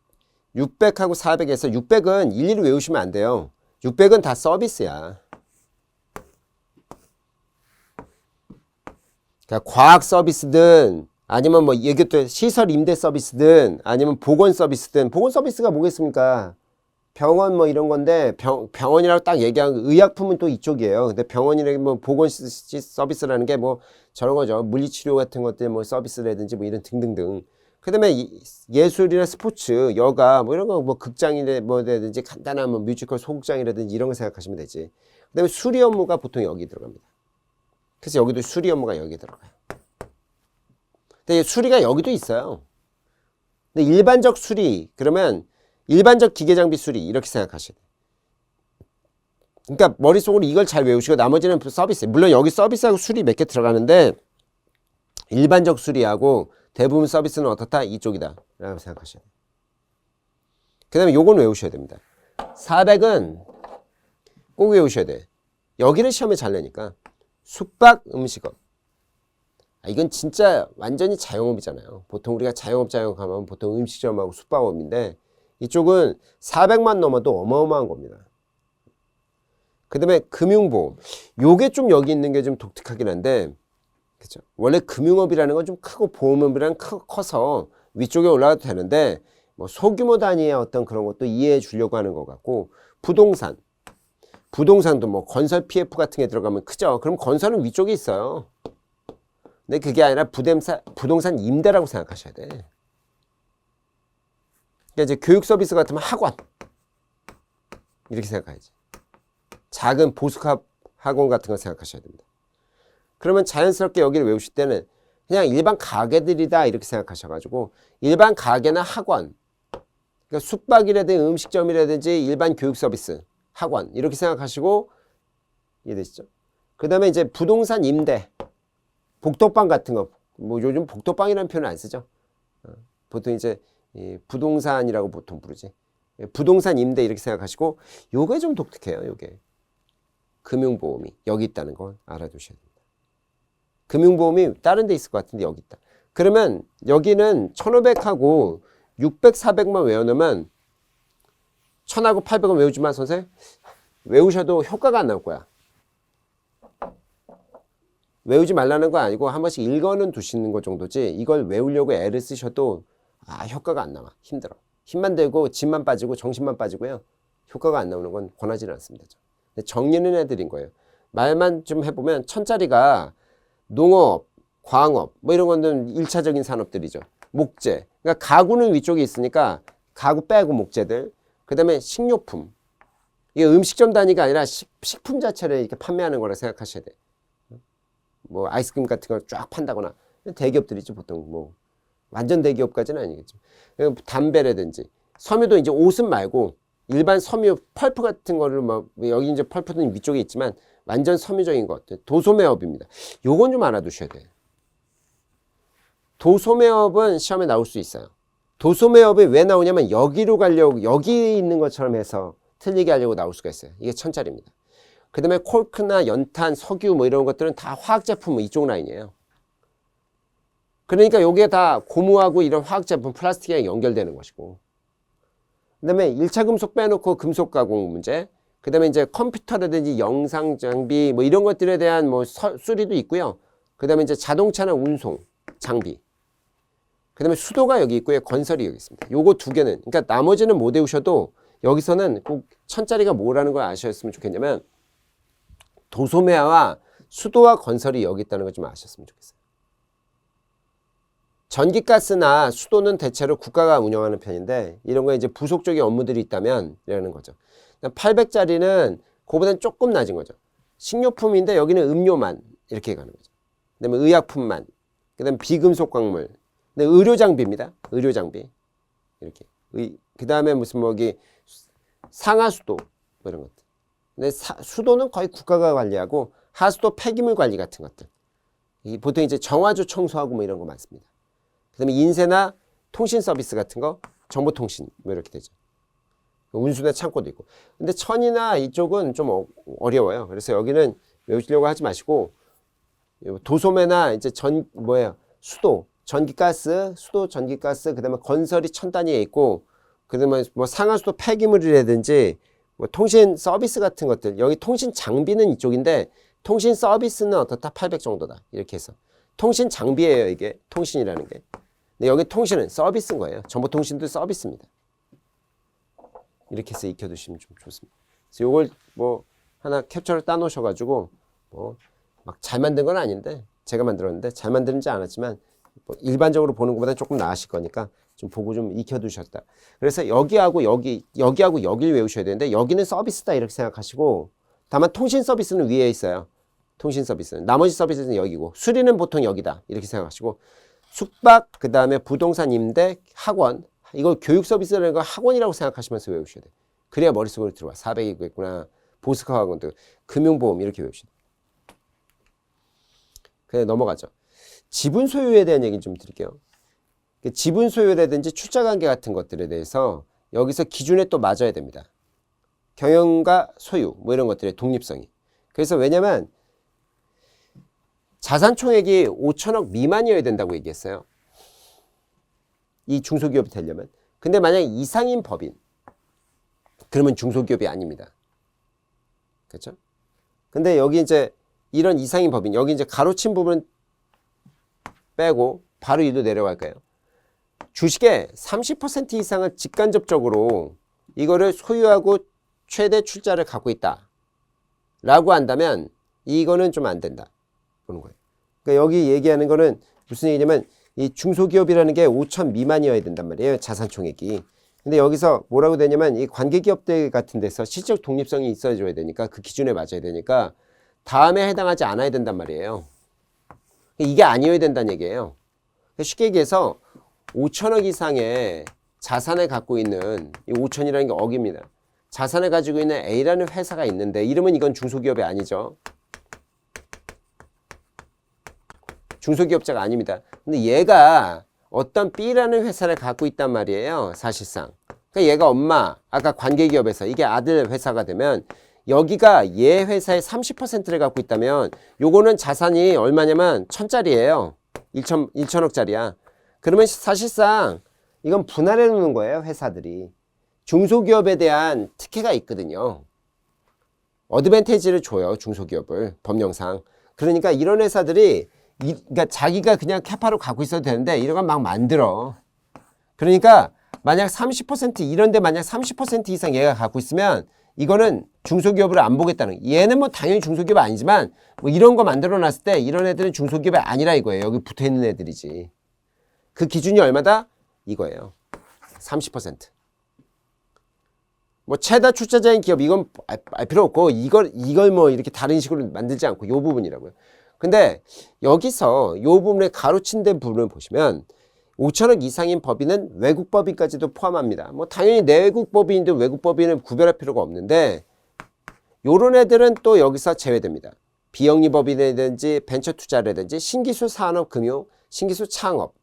Speaker 1: 600하고 400에서 600은 일일이 외우시면 안 돼요. 600은 다 서비스야. 그러니까 과학 서비스든 아니면 뭐 얘기했던 시설 임대 서비스든 아니면 보건 서비스든 보건 서비스가 뭐겠습니까? 병원 뭐 이런 건데 병원이라고 딱 얘기한 의약품은 또 이쪽이에요. 근데 병원이라는 뭐 보건 서비스라는 게 뭐 저런 거죠. 물리치료 같은 것들 뭐 서비스라든지 뭐 이런 등등등. 그다음에 예술이나 스포츠, 여가 뭐 이런 거 뭐 극장이나 뭐든지 간단한 뭐 뮤지컬 소극장이라든지 이런 거 생각하시면 되지. 그다음에 수리 업무가 보통 여기 들어갑니다. 그래서 여기도 수리 업무가 여기 들어가요. 근데 수리가 여기도 있어요. 근데 일반적 수리 그러면 일반적 기계 장비 수리 이렇게 생각하셔야 돼요. 그러니까 머릿속으로 이걸 잘 외우시고 나머지는 서비스. 물론 여기 서비스하고 수리 몇 개 들어가는데 일반적 수리하고 대부분 서비스는 어떻다? 이쪽이다 라고 생각하셔야 돼요. 그 다음에 요건 외우셔야 됩니다. 400은 꼭 외우셔야 돼. 여기를 시험에 잘 내니까 숙박 음식업. 이건 진짜 완전히 자영업이잖아요. 보통 우리가 자영업 하면 보통 음식점하고 숙박업인데 이쪽은 400만 넘어도 어마어마한 겁니다. 그 다음에 금융보험. 요게 좀 여기 있는 게 좀 독특하긴 한데 그렇죠? 원래 금융업이라는 건 좀 크고 보험업이랑 커서 위쪽에 올라가도 되는데 뭐 소규모 단위의 어떤 그런 것도 이해해 주려고 하는 것 같고 부동산도 뭐 건설 PF 같은 게 들어가면 크죠. 그럼 건설은 위쪽에 있어요. 근데 그게 아니라 부동산 임대라고 생각하셔야 돼. 그러니까 이제 교육 서비스 같으면 학원 이렇게 생각해야지. 작은 보숙학 학원 같은 거 생각하셔야 됩니다. 그러면 자연스럽게 여기를 외우실 때는 그냥 일반 가게들이다 이렇게 생각하셔가지고 일반 가게나 학원, 그러니까 숙박이라든지 음식점이라든지 일반 교육 서비스, 학원 이렇게 생각하시고 이해되시죠? 그 다음에 이제 부동산 임대, 복덕방 같은 거, 뭐 요즘 복덕방이라는 표현을 안 쓰죠. 보통 이제 부동산이라고 보통 부르지. 부동산 임대 이렇게 생각하시고 요게 좀 독특해요. 요게 금융보험이 여기 있다는 걸 알아두셔야 됩니다. 금융보험이 다른 데 있을 것 같은데 여기 있다. 그러면 여기는 1500하고 600, 400만 외워놓으면 1000하고 800은 외우지만 선생님 외우셔도 효과가 안 나올 거야. 외우지 말라는 거 아니고 한 번씩 읽어는 두시는 것 정도지 이걸 외우려고 애를 쓰셔도 효과가 안 나와. 힘들어. 힘만 들고 짐만 빠지고 정신만 빠지고요. 효과가 안 나오는 건 권하지는 않습니다. 정리는 해드린 거예요. 말만 좀 해보면 1000짜리가 농업, 광업 뭐 이런 거는 1차적인 산업들이죠. 목재. 그러니까 가구는 위쪽에 있으니까 가구 빼고 목재들. 그 다음에 식료품. 이게 음식점 단위가 아니라 식품 자체를 이렇게 판매하는 거라 생각하셔야 돼. 뭐 아이스크림 같은 걸 쫙 판다거나 대기업들이죠. 보통 뭐 완전 대기업까지는 아니겠죠. 담배라든지 섬유도 이제 옷은 말고 일반 섬유 펄프 같은 거를 뭐 여기 이제 펄프는 위쪽에 있지만 완전 섬유적인 것들 도소매업입니다. 요건 좀 알아두셔야 돼요. 도소매업은 시험에 나올 수 있어요. 도소매업이 왜 나오냐면 여기로 가려고 여기 있는 것처럼 해서 틀리게 하려고 나올 수가 있어요. 이게 1000짜리입니다. 그 다음에 콜크나 연탄, 석유 뭐 이런 것들은 다 화학제품 이쪽 라인이에요. 그러니까 여기에 다 고무하고 이런 화학제품 플라스틱이랑 연결되는 것이고 그 다음에 1차 금속 빼놓고 금속 가공 문제 그 다음에 이제 컴퓨터라든지 영상 장비 뭐 이런 것들에 대한 뭐 수리도 있고요. 그 다음에 이제 자동차나 운송 장비 그 다음에 수도가 여기 있고요. 건설이 여기 있습니다. 요거 두 개는 그러니까 나머지는 못 외우셔도 여기서는 꼭 1000짜리가 뭐라는 걸 아셨으면 좋겠냐면 도소매와 수도와 건설이 여기 있다는 걸 좀 아셨으면 좋겠어요. 전기가스나 수도는 대체로 국가가 운영하는 편인데 이런 거에 이제 부속적인 업무들이 있다면 이라는 거죠. 800짜리는 그거보다는 조금 낮은 거죠. 식료품인데 여기는 음료만 이렇게 가는 거죠. 그다음에 의약품만, 그다음에 비금속 광물, 근데 의료 장비입니다. 의료 장비 이렇게. 그다음에 무슨 뭐기 상하수도 뭐 이런 것들. 근데 수도는 거의 국가가 관리하고 하수도 폐기물 관리 같은 것들. 보통 이제 정화조 청소하고 뭐 이런 거 많습니다. 그다음에 인쇄나 통신 서비스 같은 거, 정보통신 뭐 이렇게 되죠. 운수나 창고도 있고. 근데 천이나 이쪽은 좀 어려워요. 그래서 여기는 외우시려고 하지 마시고 도소매나 이제 수도, 전기가스, 수도, 전기가스, 그다음에 건설이 1000 단위에 있고, 그다음에 뭐 상하수도 폐기물이라든지 뭐 통신 서비스 같은 것들. 여기 통신 장비는 이쪽인데 통신 서비스는 어떻다? 800 정도다. 이렇게 해서 통신 장비예요. 이게 통신이라는 게. 근데 여기 통신은 서비스인 거예요. 정보통신도 서비스입니다. 이렇게 해서 익혀두시면 좀 좋습니다. 그래서 이걸 뭐 하나 캡처를 따놓으셔가지고 뭐 막 잘 만든 건 아닌데 제가 만들었는데 잘 만드는지 않았지만 뭐 일반적으로 보는 것보다 조금 나으실 거니까 좀 보고 좀 익혀두셨다. 그래서 여기하고 여기하고 여기를 외우셔야 되는데 여기는 서비스다 이렇게 생각하시고 다만 통신 서비스는 위에 있어요. 통신 서비스는. 나머지 서비스는 여기고 수리는 보통 여기다 이렇게 생각하시고 숙박, 그 다음에 부동산 임대, 학원 이거 교육 서비스라는 거 학원이라고 생각하시면서 외우셔야 돼요. 그래야 머릿속으로 들어와. 400이겠구나. 보스카 학원도 금융보험 이렇게 외우셔야 돼요. 그냥 넘어가죠. 지분 소유에 대한 얘기 좀 드릴게요. 지분 소유라든지 출자관계 같은 것들에 대해서 여기서 기준에 또 맞아야 됩니다. 경영과 소유 뭐 이런 것들의 독립성이. 그래서 왜냐면 자산 총액이 5천억 미만이어야 된다고 얘기했어요. 이 중소기업이 되려면. 근데 만약 이상인 법인 그러면 중소기업이 아닙니다. 그렇죠? 근데 여기 이제 이런 이상인 법인 여기 이제 가로친 부분 빼고 바로 위로 내려갈까요? 주식의 30% 이상을 직간접적으로 이거를 소유하고 최대 출자를 갖고 있다 라고 한다면 이거는 좀 안 된다 보는 거예요. 그러니까 여기 얘기하는 거는 무슨 얘기냐면 이 중소기업이라는 게 5천 미만이어야 된단 말이에요. 자산 총액이. 근데 여기서 뭐라고 되냐면 이 관계기업들 같은 데서 실적 독립성이 있어줘야 되니까 그 기준에 맞아야 되니까 다음에 해당하지 않아야 된단 말이에요. 이게 아니어야 된다는 얘기예요. 쉽게 얘기해서 5천억 이상의 자산을 갖고 있는 이 5천이라는 게 억입니다. 자산을 가지고 있는 A라는 회사가 있는데 이러면 이건 중소기업이 아니죠. 중소기업자가 아닙니다. 근데 얘가 어떤 B라는 회사를 갖고 있단 말이에요. 사실상. 그러니까 얘가 엄마, 아까 관계기업에서 이게 아들 회사가 되면 여기가 얘 회사의 30%를 갖고 있다면 요거는 자산이 얼마냐면 1,000짜리예요. 1천억짜리야. 그러면 사실상 이건 분할해 놓는 거예요. 회사들이. 중소기업에 대한 특혜가 있거든요. 어드밴티지를 줘요. 중소기업을. 법령상. 그러니까 이런 회사들이 그러니까 자기가 그냥 캐파로 갖고 있어도 되는데 이런 건 막 만들어. 그러니까 만약 30% 이런데 만약 30% 이상 얘가 갖고 있으면 이거는 중소기업으로 안 보겠다는 얘는 뭐 당연히 중소기업 아니지만 뭐 이런 거 만들어 놨을 때 이런 애들은 중소기업이 아니라 이거예요. 여기 붙어 있는 애들이지. 그 기준이 얼마다? 이거예요. 30%. 뭐 최다 출자자인 기업 이건 알 필요 없고 이걸 뭐 이렇게 다른 식으로 만들지 않고 요 부분이라고요. 근데 여기서 요 부분에 가로친 된 부분을 보시면 5천억 이상인 법인은 외국 법인까지도 포함합니다. 뭐 당연히 내국 법인도 외국 법인은 구별할 필요가 없는데 요런 애들은 또 여기서 제외됩니다. 비영리 법인이라든지 벤처 투자라든지 신기술 산업금융, 신기술 창업,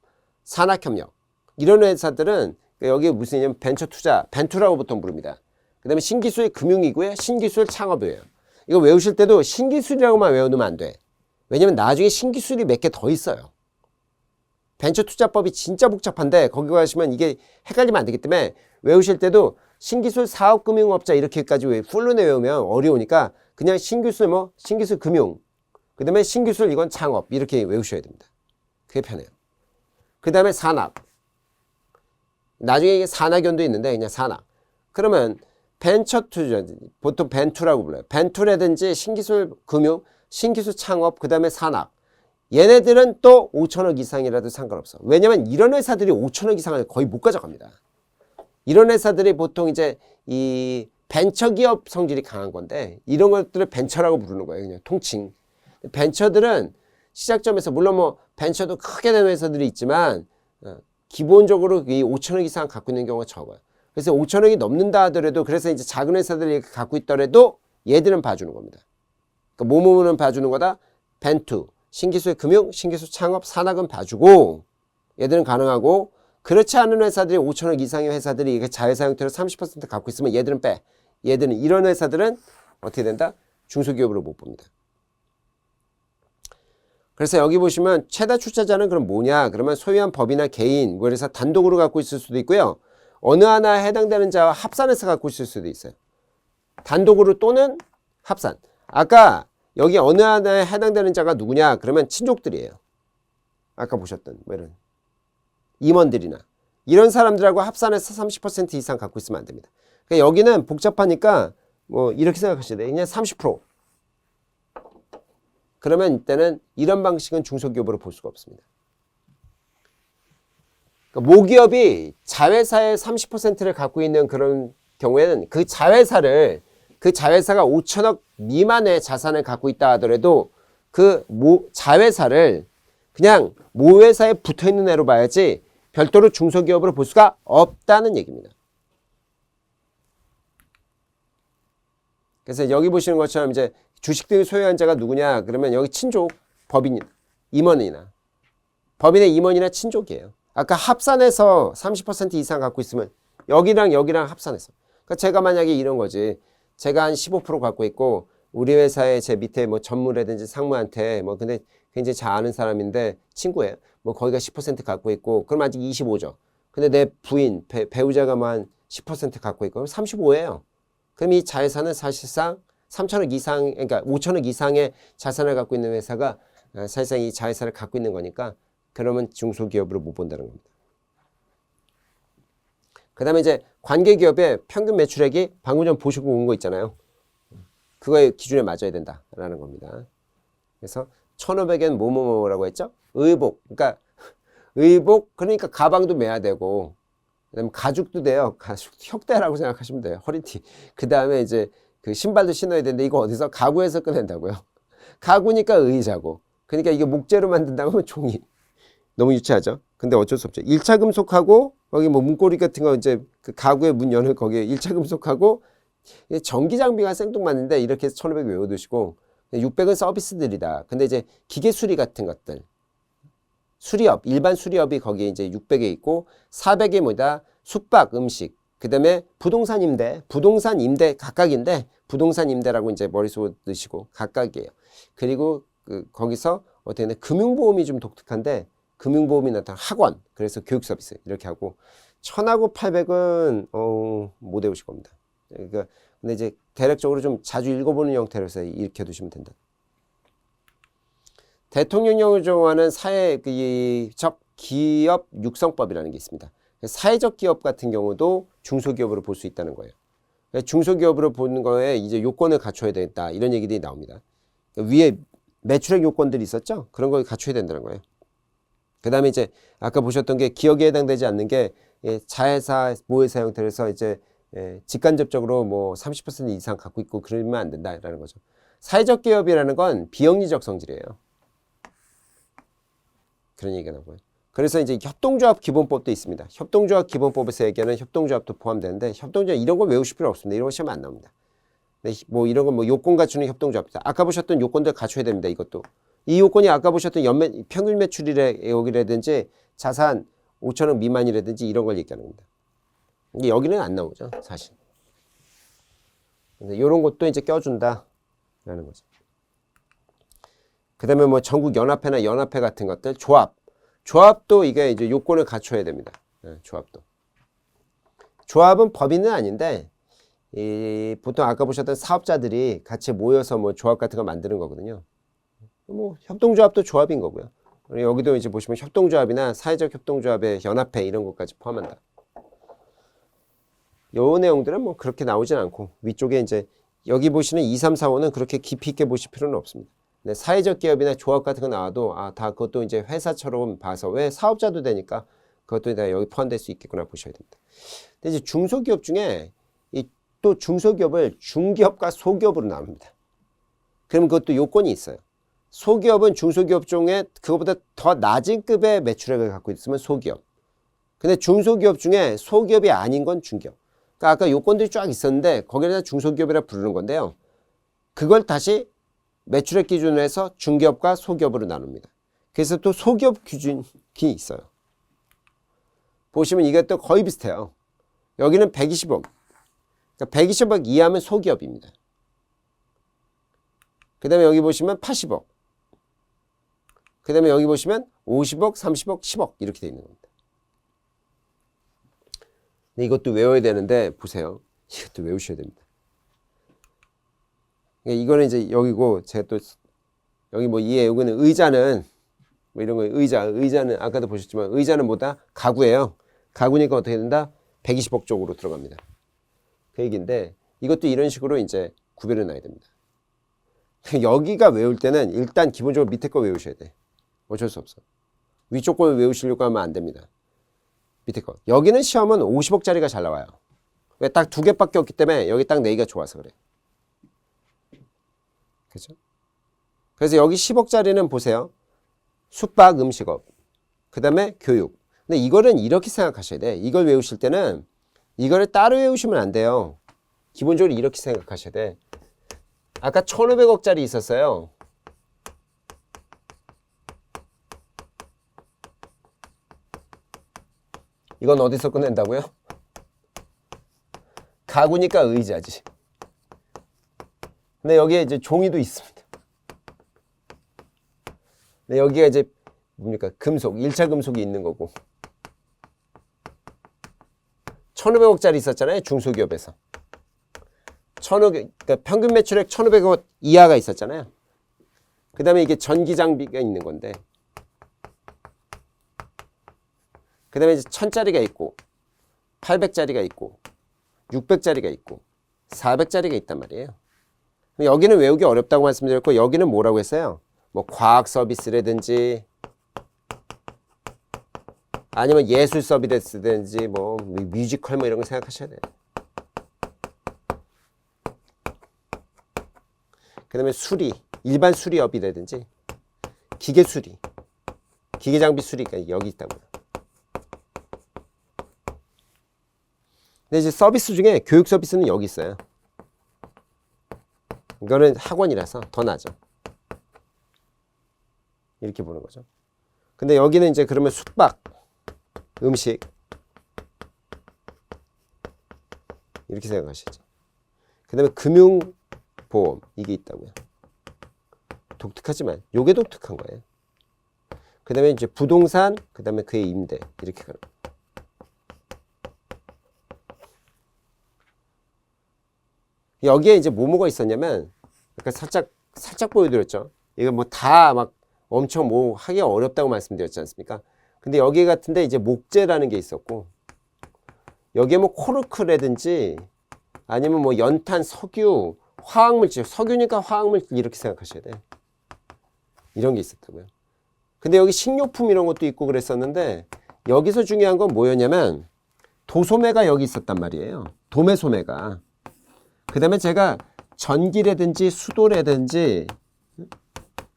Speaker 1: 산학협력 이런 회사들은 여기 무슨 얘기냐면 벤처 투자, 벤투라고 보통 부릅니다. 그 다음에 신기술 금융이고요. 신기술 창업이에요. 이거 외우실 때도 신기술이라고만 외워놓으면 안 돼. 왜냐면 나중에 신기술이 몇 개 더 있어요. 벤처 투자법이 진짜 복잡한데 거기 가시면 이게 헷갈리면 안 되기 때문에 외우실 때도 신기술 사업금융업자 이렇게까지 풀로 외우면 어려우니까 그냥 신기술 신기술 금융 그 다음에 신기술 이건 창업 이렇게 외우셔야 됩니다. 그게 편해요. 그 다음에 산학 나중에 이게 산학연도 있는데 그냥 산학 그러면 벤처 투자 보통 벤투라고 불러요. 벤투라든지 신기술 금융 신기술 창업 그 다음에 산학 얘네들은 또 5천억 이상이라도 상관없어. 왜냐면 이런 회사들이 5천억 이상을 거의 못 가져갑니다. 이런 회사들이 보통 이제 이 벤처기업 성질이 강한 건데 이런 것들을 벤처라고 부르는 거예요. 그냥 통칭. 벤처들은 시작점에서 물론 뭐 벤처도 크게 된 회사들이 있지만 기본적으로 이 5천억 이상 갖고 있는 경우가 적어요. 그래서 5천억이 넘는다 하더라도 그래서 이제 작은 회사들이 갖고 있더라도 얘들은 봐주는 겁니다. 그러니까 뭐뭐는 봐주는 거다. 벤투, 신기술 금융, 신기술 창업, 산학은 봐주고 얘들은 가능하고 그렇지 않은 회사들이 5천억 이상의 회사들이 이게 자회사 형태로 30% 갖고 있으면 얘들은 빼. 얘들은 이런 회사들은 어떻게 된다? 중소기업으로 못 봅니다. 그래서 여기 보시면 최다 출자자는 그럼 뭐냐? 그러면 소유한 법이나 개인, 그래서 단독으로 갖고 있을 수도 있고요. 어느 하나에 해당되는 자와 합산해서 갖고 있을 수도 있어요. 단독으로 또는 합산. 아까 여기 어느 하나에 해당되는 자가 누구냐? 그러면 친족들이에요. 아까 보셨던 뭐 이런 임원들이나 이런 사람들하고 합산해서 30% 이상 갖고 있으면 안 됩니다. 그러니까 여기는 복잡하니까 뭐 이렇게 생각하셔야 돼요. 그냥 30%. 그러면 이때는 이런 방식은 중소기업으로 볼 수가 없습니다. 그러니까 모기업이 자회사의 30%를 갖고 있는 그런 경우에는 그 자회사가 5천억 미만의 자산을 갖고 있다 하더라도 그 자회사를 그냥 모회사에 붙어 있는 애로 봐야지 별도로 중소기업으로 볼 수가 없다는 얘기입니다. 그래서 여기 보시는 것처럼 이제 주식 등을 소유한 자가 누구냐? 그러면 여기 친족, 법인, 임원이나 법인의 임원이나 친족이에요. 아까 합산해서 30% 이상 갖고 있으면 여기랑 여기랑 합산해서. 그러니까 제가 만약에 이런 거지. 제가 한 15% 갖고 있고 우리 회사에 제 밑에 뭐 전무라든지 상무한테 뭐 근데 굉장히 잘 아는 사람인데 친구예요. 뭐 거기가 10% 갖고 있고 그럼 아직 25죠. 근데 내 부인, 배우자가 만 10% 갖고 있고 그럼 35예요. 그럼 이 자회사는 사실상 3천억 이상, 그러니까 5천억 이상의 자산을 갖고 있는 회사가 사실상 이 자회사를 갖고 있는 거니까 그러면 중소기업으로 못 본다는 겁니다. 그 다음에 이제 관계기업의 평균 매출액이 방금 전 보시고 온 거 있잖아요. 그거의 기준에 맞아야 된다라는 겁니다. 그래서 1,500엔 뭐뭐뭐라고 했죠? 의복. 그러니까 의복, 그러니까 가방도 매야 되고 그다음에 가죽도 돼요. 가죽, 혁대라고 생각하시면 돼요. 허리티. 그 다음에 이제 그 신발도 신어야 되는데 이거 어디서? 가구에서 꺼낸다고요. 가구니까 의자고. 그러니까 이게 목재로 만든다고 하면 종이. 너무 유치하죠? 근데 어쩔 수 없죠. 1차 금속하고 거기 뭐 문고리 같은 거 이제 그 가구의 문 여는 거기에 1차 금속하고 전기 장비가 생뚱맞는데 이렇게 해서 1,500 외워두시고 600은 서비스들이다. 근데 이제 기계 수리 같은 것들. 수리업, 일반 수리업이 거기에 이제 600에 있고 400이 뭐다? 숙박, 음식. 그 다음에 부동산 임대 각각인데 부동산 임대라고 이제 머릿속에 넣으시고 각각이에요. 그리고 거기서 어떻게 되나 금융보험이 좀 독특한데 금융보험이 나타난 학원, 그래서 교육 서비스 이렇게 하고 1,000하고 800은 못 외우실 겁니다. 그러니까 근데 이제 대략적으로 좀 자주 읽어보는 형태로 해서 이렇게 두시면 된다. 대통령령을 정하는 사회적 기업 육성법이라는 게 있습니다. 사회적 기업 같은 경우도 중소기업으로 볼 수 있다는 거예요. 중소기업으로 보는 거에 이제 요건을 갖춰야 되겠다 이런 얘기들이 나옵니다. 위에 매출액 요건들이 있었죠? 그런 걸 갖춰야 된다는 거예요. 그 다음에 이제 아까 보셨던 게 기업에 해당되지 않는 게 자회사, 모회사 형태로서 이제 직간접적으로 뭐 30% 이상 갖고 있고 그러면 안 된다라는 거죠. 사회적 기업이라는 건 비영리적 성질이에요. 그런 얘기가 나오고요. 그래서 이제 협동조합 기본법도 있습니다. 협동조합 기본법에서 얘기하는 협동조합도 포함되는데 협동조합 이런 거 외우실 필요 없습니다. 이런 거 시험 안 나옵니다. 뭐 이런 건 뭐 요건 갖추는 협동조합이다. 아까 보셨던 요건들 갖춰야 됩니다. 이것도. 이 요건이 아까 보셨던 평균 매출이래 여기라든지 자산 5천억 미만이라든지 이런 걸 얘기하는 겁니다. 근데 여기는 안 나오죠, 사실. 이런 것도 이제 껴준다라는 거죠. 그 다음에 뭐 전국 연합회나 연합회 같은 것들, 조합도 이게 이제 요건을 갖춰야 됩니다. 조합도. 조합은 법인은 아닌데, 보통 아까 보셨던 사업자들이 같이 모여서 뭐 조합 같은 거 만드는 거거든요. 뭐 협동조합도 조합인 거고요. 여기도 이제 보시면 협동조합이나 사회적 협동조합의 연합회 이런 것까지 포함한다. 요 내용들은 뭐 그렇게 나오진 않고 위쪽에 이제 여기 보시는 2, 3, 4, 5는 그렇게 깊이 있게 보실 필요는 없습니다. 근데 사회적 기업이나 조합 같은 거 나와도 다 그것도 이제 회사처럼 봐서 왜 사업자도 되니까 그것도 다 여기 포함될 수 있겠구나 보셔야 됩니다. 근데 이제 중소기업 중에 또 중소기업을 중기업과 소기업으로 나눕니다. 그럼 그것도 요건이 있어요. 소기업은 중소기업 중에 그거보다 더 낮은 급의 매출액을 갖고 있으면 소기업. 근데 중소기업 중에 소기업이 아닌 건 중기업. 그러니까 아까 요건들이 쫙 있었는데 거기를 중소기업이라 부르는 건데요. 그걸 다시 매출액 기준으로 해서 중기업과 소기업으로 나눕니다. 그래서 또 소기업 기준이 있어요. 보시면 이게 또 거의 비슷해요. 여기는 120억. 그러니까 120억 이하면 소기업입니다. 그 다음에 여기 보시면 80억. 그 다음에 여기 보시면 50억, 30억, 10억 이렇게 되어 있는 겁니다. 근데 이것도 외워야 되는데 보세요. 이것도 외우셔야 됩니다. 이거는 이제 여기고 제가 또 여기 뭐 여기는 의자는 뭐 이런 거 의자는 아까도 보셨지만 의자는 뭐다? 가구예요. 가구니까 어떻게 된다? 120억 쪽으로 들어갑니다. 그 얘기인데 이것도 이런 식으로 이제 구별해 놔야 됩니다. 여기가 외울 때는 일단 기본적으로 밑에 거 외우셔야 돼. 어쩔 수 없어. 위쪽 거 외우시려고 하면 안 됩니다. 밑에 거. 여기는 시험은 50억짜리가 잘 나와요. 왜? 딱 두 개밖에 없기 때문에 여기 딱 내기가 좋아서 그래. 그죠? 그래서 여기 10억짜리는 보세요. 숙박, 음식업. 그 다음에 교육. 근데 이거는 이렇게 생각하셔야 돼. 이걸 외우실 때는 이거를 따로 외우시면 안 돼요. 기본적으로 이렇게 생각하셔야 돼. 아까 1,500억짜리 있었어요. 이건 어디서 끝낸다고요? 가구니까 의자지. 근데 여기에 이제 종이도 있습니다. 근데 여기가 이제 뭡니까? 금속, 1차 금속이 있는 거고. 1,500억짜리 있었잖아요. 중소기업에서. 그러니까 평균 매출액 1,500억 이하가 있었잖아요. 그 다음에 이게 전기 장비가 있는 건데. 그 다음에 이제 1,000짜리가 있고, 800짜리가 있고, 600짜리가 있고, 400짜리가 있단 말이에요. 여기는 외우기 어렵다고 말씀드렸고, 여기는 뭐라고 했어요? 뭐 과학 서비스라든지, 아니면 예술 서비스라든지, 뭐 뮤지컬 뭐 이런 거 생각하셔야 돼요. 그 다음에 수리, 일반 수리업이라든지, 기계 수리, 기계 장비 수리가 여기 있다고요. 근데 이제 서비스 중에 교육 서비스는 여기 있어요. 이거는 학원이라서 더 나죠. 이렇게 보는 거죠. 근데 여기는 이제 그러면 숙박, 음식 이렇게 생각하시죠. 그 다음에 금융보험 이게 있다고요. 독특하지만 요게 독특한 거예요. 그 다음에 이제 부동산, 그 다음에 그의 임대 이렇게 가는 거예요. 여기에 이제 뭐가 있었냐면, 그러니까 살짝 보여드렸죠. 이거 뭐 다 막 엄청 뭐 하기 어렵다고 말씀드렸지 않습니까? 근데 여기 같은데 이제 목재라는 게 있었고, 여기에 뭐 코르크라든지 아니면 뭐 연탄, 석유, 화학물질, 석유니까 화학물질 이렇게 생각하셔야 돼. 이런 게 있었다고요. 근데 여기 식료품 이런 것도 있고 그랬었는데, 여기서 중요한 건 뭐였냐면 도소매가 여기 있었단 말이에요. 도매소매가. 그 다음에 제가 전기라든지 수도라든지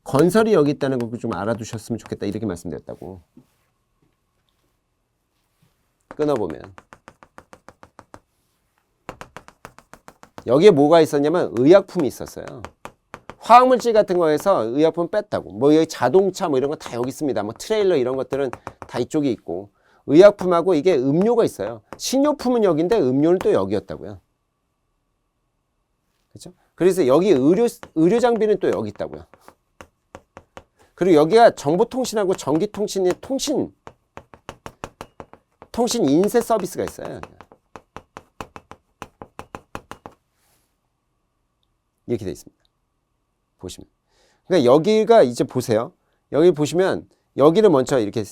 Speaker 1: 건설이 여기 있다는 거 좀 알아두셨으면 좋겠다 이렇게 말씀드렸다고. 끊어보면 여기에 뭐가 있었냐면 의약품이 있었어요. 화학물질 같은 거에서 의약품 뺐다고. 뭐 여기 자동차 뭐 이런 거 다 여기 있습니다. 뭐 트레일러 이런 것들은 다 이쪽에 있고, 의약품하고 이게 음료가 있어요. 식료품은 여기인데 음료는 또 여기였다고요. 그렇죠? 그래서 여기 의료 장비는 또 여기 있다고요. 그리고 여기가 정보통신하고 전기통신의 통신 인쇄 서비스가 있어요. 이렇게 돼 있습니다. 보시면. 그러니까 여기가 이제 보세요. 여기 보시면 여기를 먼저 이렇게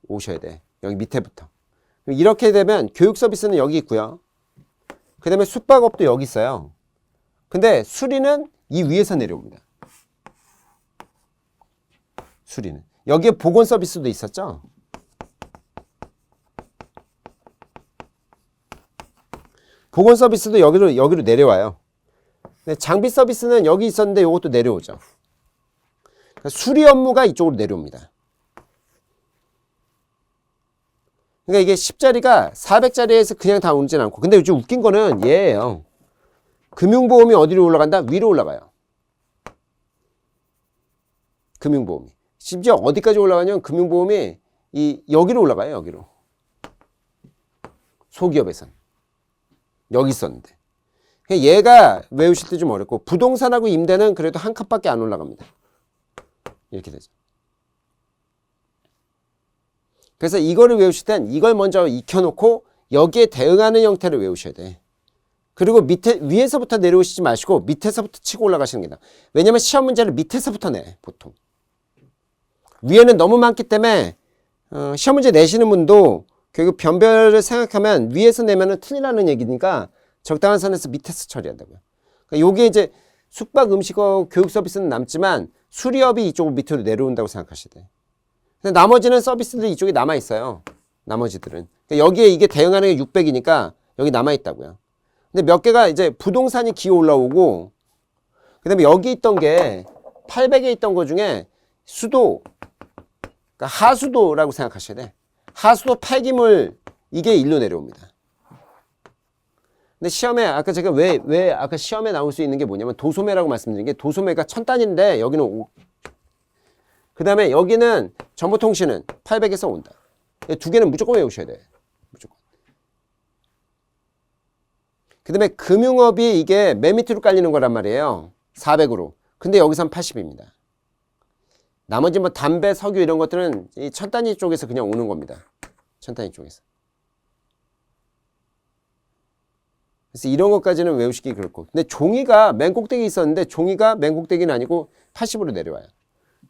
Speaker 1: 오셔야 돼. 여기 밑에부터. 이렇게 되면 교육 서비스는 여기 있고요. 그 다음에 숙박업도 여기 있어요. 근데 수리는 이 위에서 내려옵니다. 수리는. 여기에 보건 서비스도 있었죠. 보건 서비스도 여기로 내려와요. 근데 장비 서비스는 여기 있었는데 이것도 내려오죠. 그러니까 수리 업무가 이쪽으로 내려옵니다. 그러니까 이게 10짜리가 400짜리에서 그냥 다 오진 않고, 근데 요즘 웃긴 거는 얘예요. 금융보험이 어디로 올라간다? 위로 올라가요. 금융보험이. 심지어 어디까지 올라가냐면 금융보험이 여기로 올라가요. 여기로. 소기업에선. 여기 있었는데. 얘가 외우실 때 좀 어렵고, 부동산하고 임대는 그래도 한 칸밖에 안 올라갑니다. 이렇게 되죠. 그래서 이거를 외우실 땐 이걸 먼저 익혀놓고 여기에 대응하는 형태를 외우셔야 돼. 그리고 위에서부터 내려오시지 마시고 밑에서부터 치고 올라가시는 게 나아. 왜냐면 시험 문제를 밑에서부터 내, 보통. 위에는 너무 많기 때문에 시험 문제 내시는 분도 결국 변별을 생각하면 위에서 내면은 틀 나는 얘기니까 적당한 선에서 밑에서 처리한다고요. 그러니까 요게 이제 숙박, 음식업, 교육 서비스는 남지만 수리업이 이쪽으로 밑으로 내려온다고 생각하셔야 돼. 근데 나머지는 서비스들이 이쪽에 남아 있어요. 나머지들은. 그러니까 여기에 이게 대응하는 게 600이니까 여기 남아있다고요. 근데 몇 개가 이제 부동산이 기어 올라오고, 그 다음에 여기 있던 게 800에 있던 거 중에 수도, 그러니까 하수도라고 생각하셔야 돼. 하수도 폐기물, 이게 일로 내려옵니다. 근데 시험에, 아까 제가 왜 아까 시험에 나올 수 있는 게 뭐냐면 도소매라고 말씀드린 게 도소매가 1000단인데 여기는 5. 그 다음에 여기는 정보통신은 800에서 온다. 두 개는 무조건 외우셔야 돼. 무조건. 그 다음에 금융업이 이게 맨 밑으로 깔리는 거란 말이에요. 400으로. 근데 여기선 80입니다. 나머지 뭐 담배, 석유 이런 것들은 이 1000단위 쪽에서 그냥 오는 겁니다. 1000단위 쪽에서. 그래서 이런 것까지는 외우시기 그렇고. 근데 종이가 맨 꼭대기 있었는데 종이가 맨 꼭대기는 아니고 80으로 내려와요.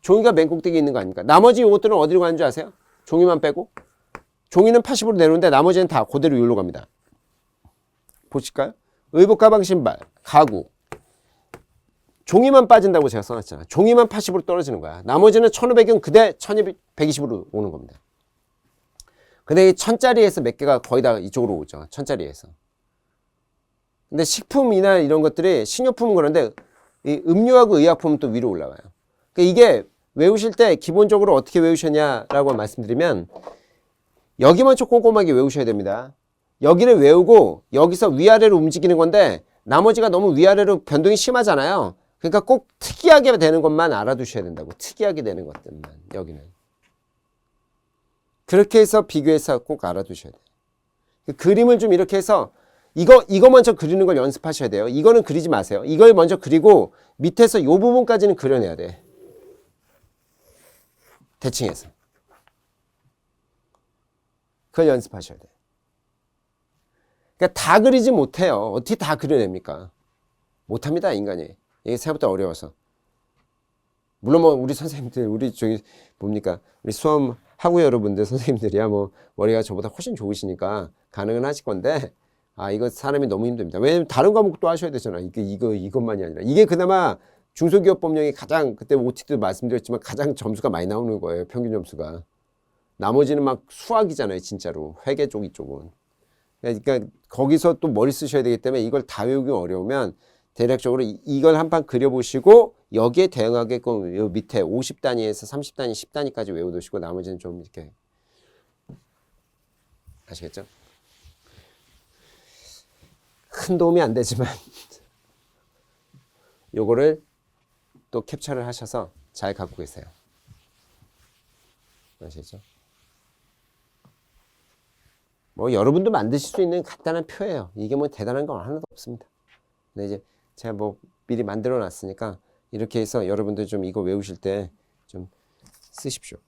Speaker 1: 종이가 맨 꼭대기 있는 거 아닙니까? 나머지 이것들은 어디로 가는 줄 아세요? 종이만 빼고. 종이는 80으로 내려오는데 나머지는 다 그대로 여기로 갑니다. 보실까요? 의복, 가방, 신발, 가구. 종이만 빠진다고 제가 써놨잖아요. 종이만 80으로 떨어지는 거야. 나머지는 1500은 그대 1220으로 오는 겁니다. 근데 이 1000짜리에서 몇 개가 거의 다 이쪽으로 오죠. 1000짜리에서. 근데 식품이나 이런 것들이 식료품은 그런데 이 음료하고 의약품은 또 위로 올라가요. 그러니까 이게 외우실 때 기본적으로 어떻게 외우셨냐라고 말씀드리면 여기만 좀 꼼꼼하게 외우셔야 됩니다. 여기를 외우고 여기서 위아래로 움직이는 건데 나머지가 너무 위아래로 변동이 심하잖아요. 그러니까 꼭 특이하게 되는 것만 알아두셔야 된다고. 특이하게 되는 것들만 여기는. 그렇게 해서 비교해서 꼭 알아두셔야 돼요. 그림을 좀 이렇게 해서 이거 먼저 그리는 걸 연습하셔야 돼요. 이거는 그리지 마세요. 이걸 먼저 그리고 밑에서 이 부분까지는 그려내야 돼. 대칭해서. 그걸 연습하셔야 돼. 그러니까 다 그리지 못해요. 어떻게 다 그려냅니까? 못합니다, 인간이. 이게 생각보다 어려워서. 물론 뭐 우리 선생님들, 우리 저기 뭡니까? 우리 수험 학우 여러분들 선생님들이야 뭐 머리가 저보다 훨씬 좋으시니까 가능은 하실 건데 이거 사람이 너무 힘듭니다. 왜냐면 다른 과목도 하셔야 되잖아. 이것만이 아니라. 이게 그나마 중소기업법령이 가장 그때 OT도 말씀드렸지만 가장 점수가 많이 나오는 거예요. 평균 점수가. 나머지는 막 수학이잖아요. 진짜로. 회계 쪽 이쪽은. 그러니까 거기서 또 머리 쓰셔야 되기 때문에 이걸 다 외우기 어려우면 대략적으로 이걸 한 판 그려보시고 여기에 대응하게끔 요 밑에 50단위에서 30단위, 10단위까지 외워두시고 나머지는 좀 이렇게 아시겠죠? 큰 도움이 안 되지만 요거를 또 캡처를 하셔서 잘 갖고 계세요. 아시겠죠? 뭐 여러분도 만드실 수 있는 간단한 표예요. 이게 뭐 대단한 건 하나도 없습니다. 근데 이제 제가 뭐 미리 만들어 놨으니까 이렇게 해서 여러분들 좀 이거 외우실 때 좀 쓰십시오.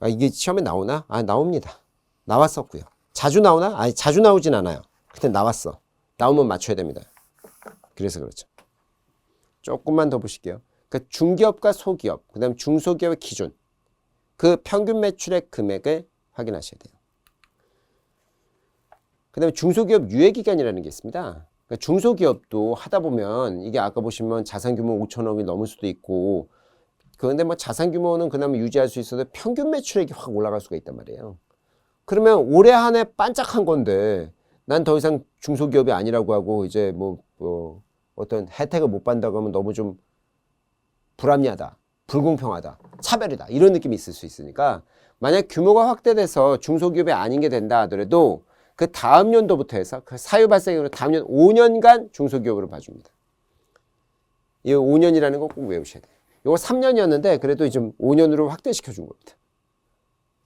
Speaker 1: 이게 시험에 나오나? 나옵니다. 나왔었고요. 자주 나오나? 자주 나오진 않아요. 근데 나왔어. 나오면 맞춰야 됩니다. 그래서 그렇죠. 조금만 더 보실게요. 그러니까 중기업과 소기업, 그 다음 중소기업의 기준, 그 평균 매출액 금액을 확인하셔야 돼요. 그 다음에 중소기업 유예기간이라는 게 있습니다. 그러니까 중소기업도 하다 보면 이게 아까 보시면 자산규모 5천억이 넘을 수도 있고, 그런데 뭐 자산규모는 그나마 유지할 수 있어도 평균 매출액이 확 올라갈 수가 있단 말이에요. 그러면 올해 한 해 반짝한 건데 난 더 이상 중소기업이 아니라고 하고 이제 뭐 어떤 혜택을 못 받는다고 하면 너무 좀 불합리하다, 불공평하다, 차별이다 이런 느낌이 있을 수 있으니까 만약 규모가 확대돼서 중소기업이 아닌 게 된다 하더라도 그 다음 연도부터 해서 그 사유 발생으로 다음 년 5년간 중소기업으로 봐줍니다. 이 5년이라는 거 꼭 외우셔야 돼요. 이거 3년이었는데 그래도 좀 5년으로 확대시켜 준 겁니다.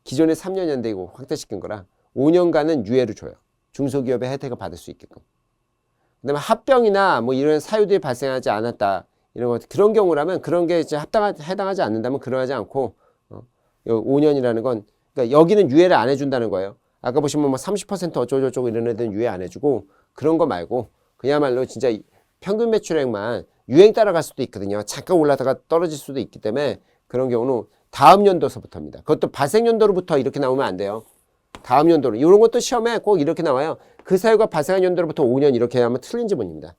Speaker 1: 기존에 3년이었는데 이거 확대시킨 거라 5년간은 유예를 줘요. 중소기업의 혜택을 받을 수 있게끔. 그다음에 합병이나 뭐 이런 사유들이 발생하지 않았다 이런 것 그런 경우라면 그런 게 이제 해당하지 않는다면 그러하지 않고 5년이라는 건 그러니까 여기는 유예를 안 해준다는 거예요. 아까 보시면 뭐 30% 어쩌고저쩌고 이런 애들은 유예 안 해주고 그런 거 말고 그야말로 진짜 평균 매출액만 유행 따라갈 수도 있거든요. 잠깐 올라다가 떨어질 수도 있기 때문에 그런 경우는 다음 연도서부터입니다. 그것도 발생 연도로부터 이렇게 나오면 안 돼요. 다음 연도로. 이런 것도 시험에 꼭 이렇게 나와요. 그 사유가 발생한 연도로부터 5년 이렇게 하면 틀린 지문입니다.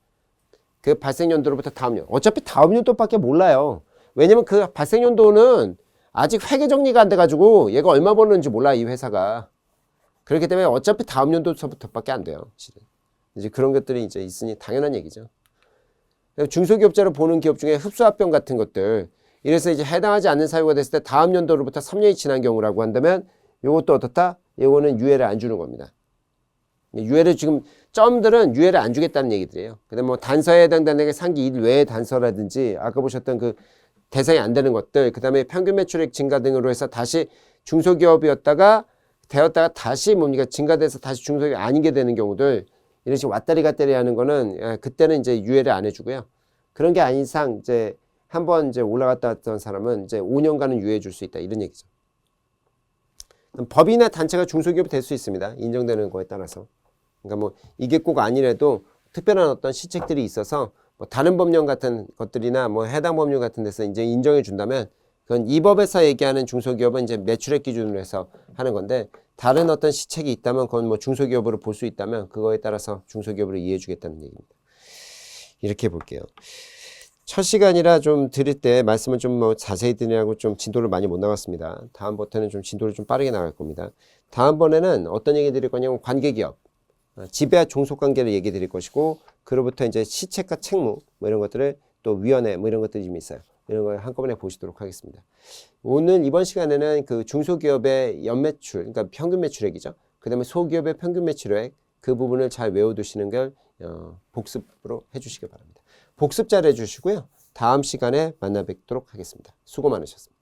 Speaker 1: 그 발생 연도로부터 다음 년. 어차피 다음 연도밖에 몰라요. 왜냐면 그 발생 연도는 아직 회계 정리가 안 돼가지고 얘가 얼마 버는지 몰라 이 회사가. 그렇기 때문에 어차피 다음 연도서부터밖에 안 돼요. 실은. 이제 그런 것들이 이제 있으니 당연한 얘기죠. 중소기업자로 보는 기업 중에 흡수합병 같은 것들, 이래서 이제 해당하지 않는 사유가 됐을 때 다음 연도로부터 3년이 지난 경우라고 한다면 이것도 어떻다? 이거는 유예를 안 주는 겁니다. 유예를 지금 점들은 유예를 안 주겠다는 얘기들이에요. 그다음에 뭐 단서에 해당되는 게 상기 1 외의 단서라든지 아까 보셨던 그 대상이 안 되는 것들, 그다음에 평균 매출액 증가 등으로 해서 다시 중소기업이었다가 되었다가 다시 뭡니까 증가돼서 다시 중소기업이 아니게 되는 경우들, 이런 식으로 왔다리 갔다리 하는 거는 그때는 이제 유예를 안 해주고요. 그런 게 아닌 이상 이제 한번 이제 올라갔다 왔던 사람은 이제 5년간은 유예해 줄 수 있다, 이런 얘기죠. 법이나 단체가 중소기업이 될 수 있습니다. 인정되는 거에 따라서. 그러니까 뭐 이게 꼭 아니래도 특별한 어떤 시책들이 있어서 뭐 다른 법령 같은 것들이나 뭐 해당 법률 같은 데서 이제 인정해 준다면 그건 이 법에서 얘기하는 중소기업은 이제 매출액 기준으로 해서 하는 건데, 다른 어떤 시책이 있다면 그건 뭐 중소기업으로 볼 수 있다면 그거에 따라서 중소기업으로 이해해 주겠다는 얘기입니다. 이렇게 볼게요. 첫 시간이라 좀 드릴 때 말씀을 좀 뭐 자세히 드리려고 좀 진도를 많이 못 나갔습니다. 다음부터는 좀 진도를 좀 빠르게 나갈 겁니다. 다음번에는 어떤 얘기 드릴 거냐면 관계기업, 지배와 종속관계를 얘기 드릴 것이고, 그로부터 이제 시책과 책무 뭐 이런 것들을 또 위원회 뭐 이런 것들이 좀 있어요. 이런 걸 한꺼번에 보시도록 하겠습니다. 오늘 이번 시간에는 그 중소기업의 연매출, 그러니까 평균 매출액이죠. 그 다음에 소기업의 평균 매출액, 그 부분을 잘 외워두시는 걸 복습으로 해주시기 바랍니다. 복습 잘 해주시고요. 다음 시간에 만나 뵙도록 하겠습니다. 수고 많으셨습니다.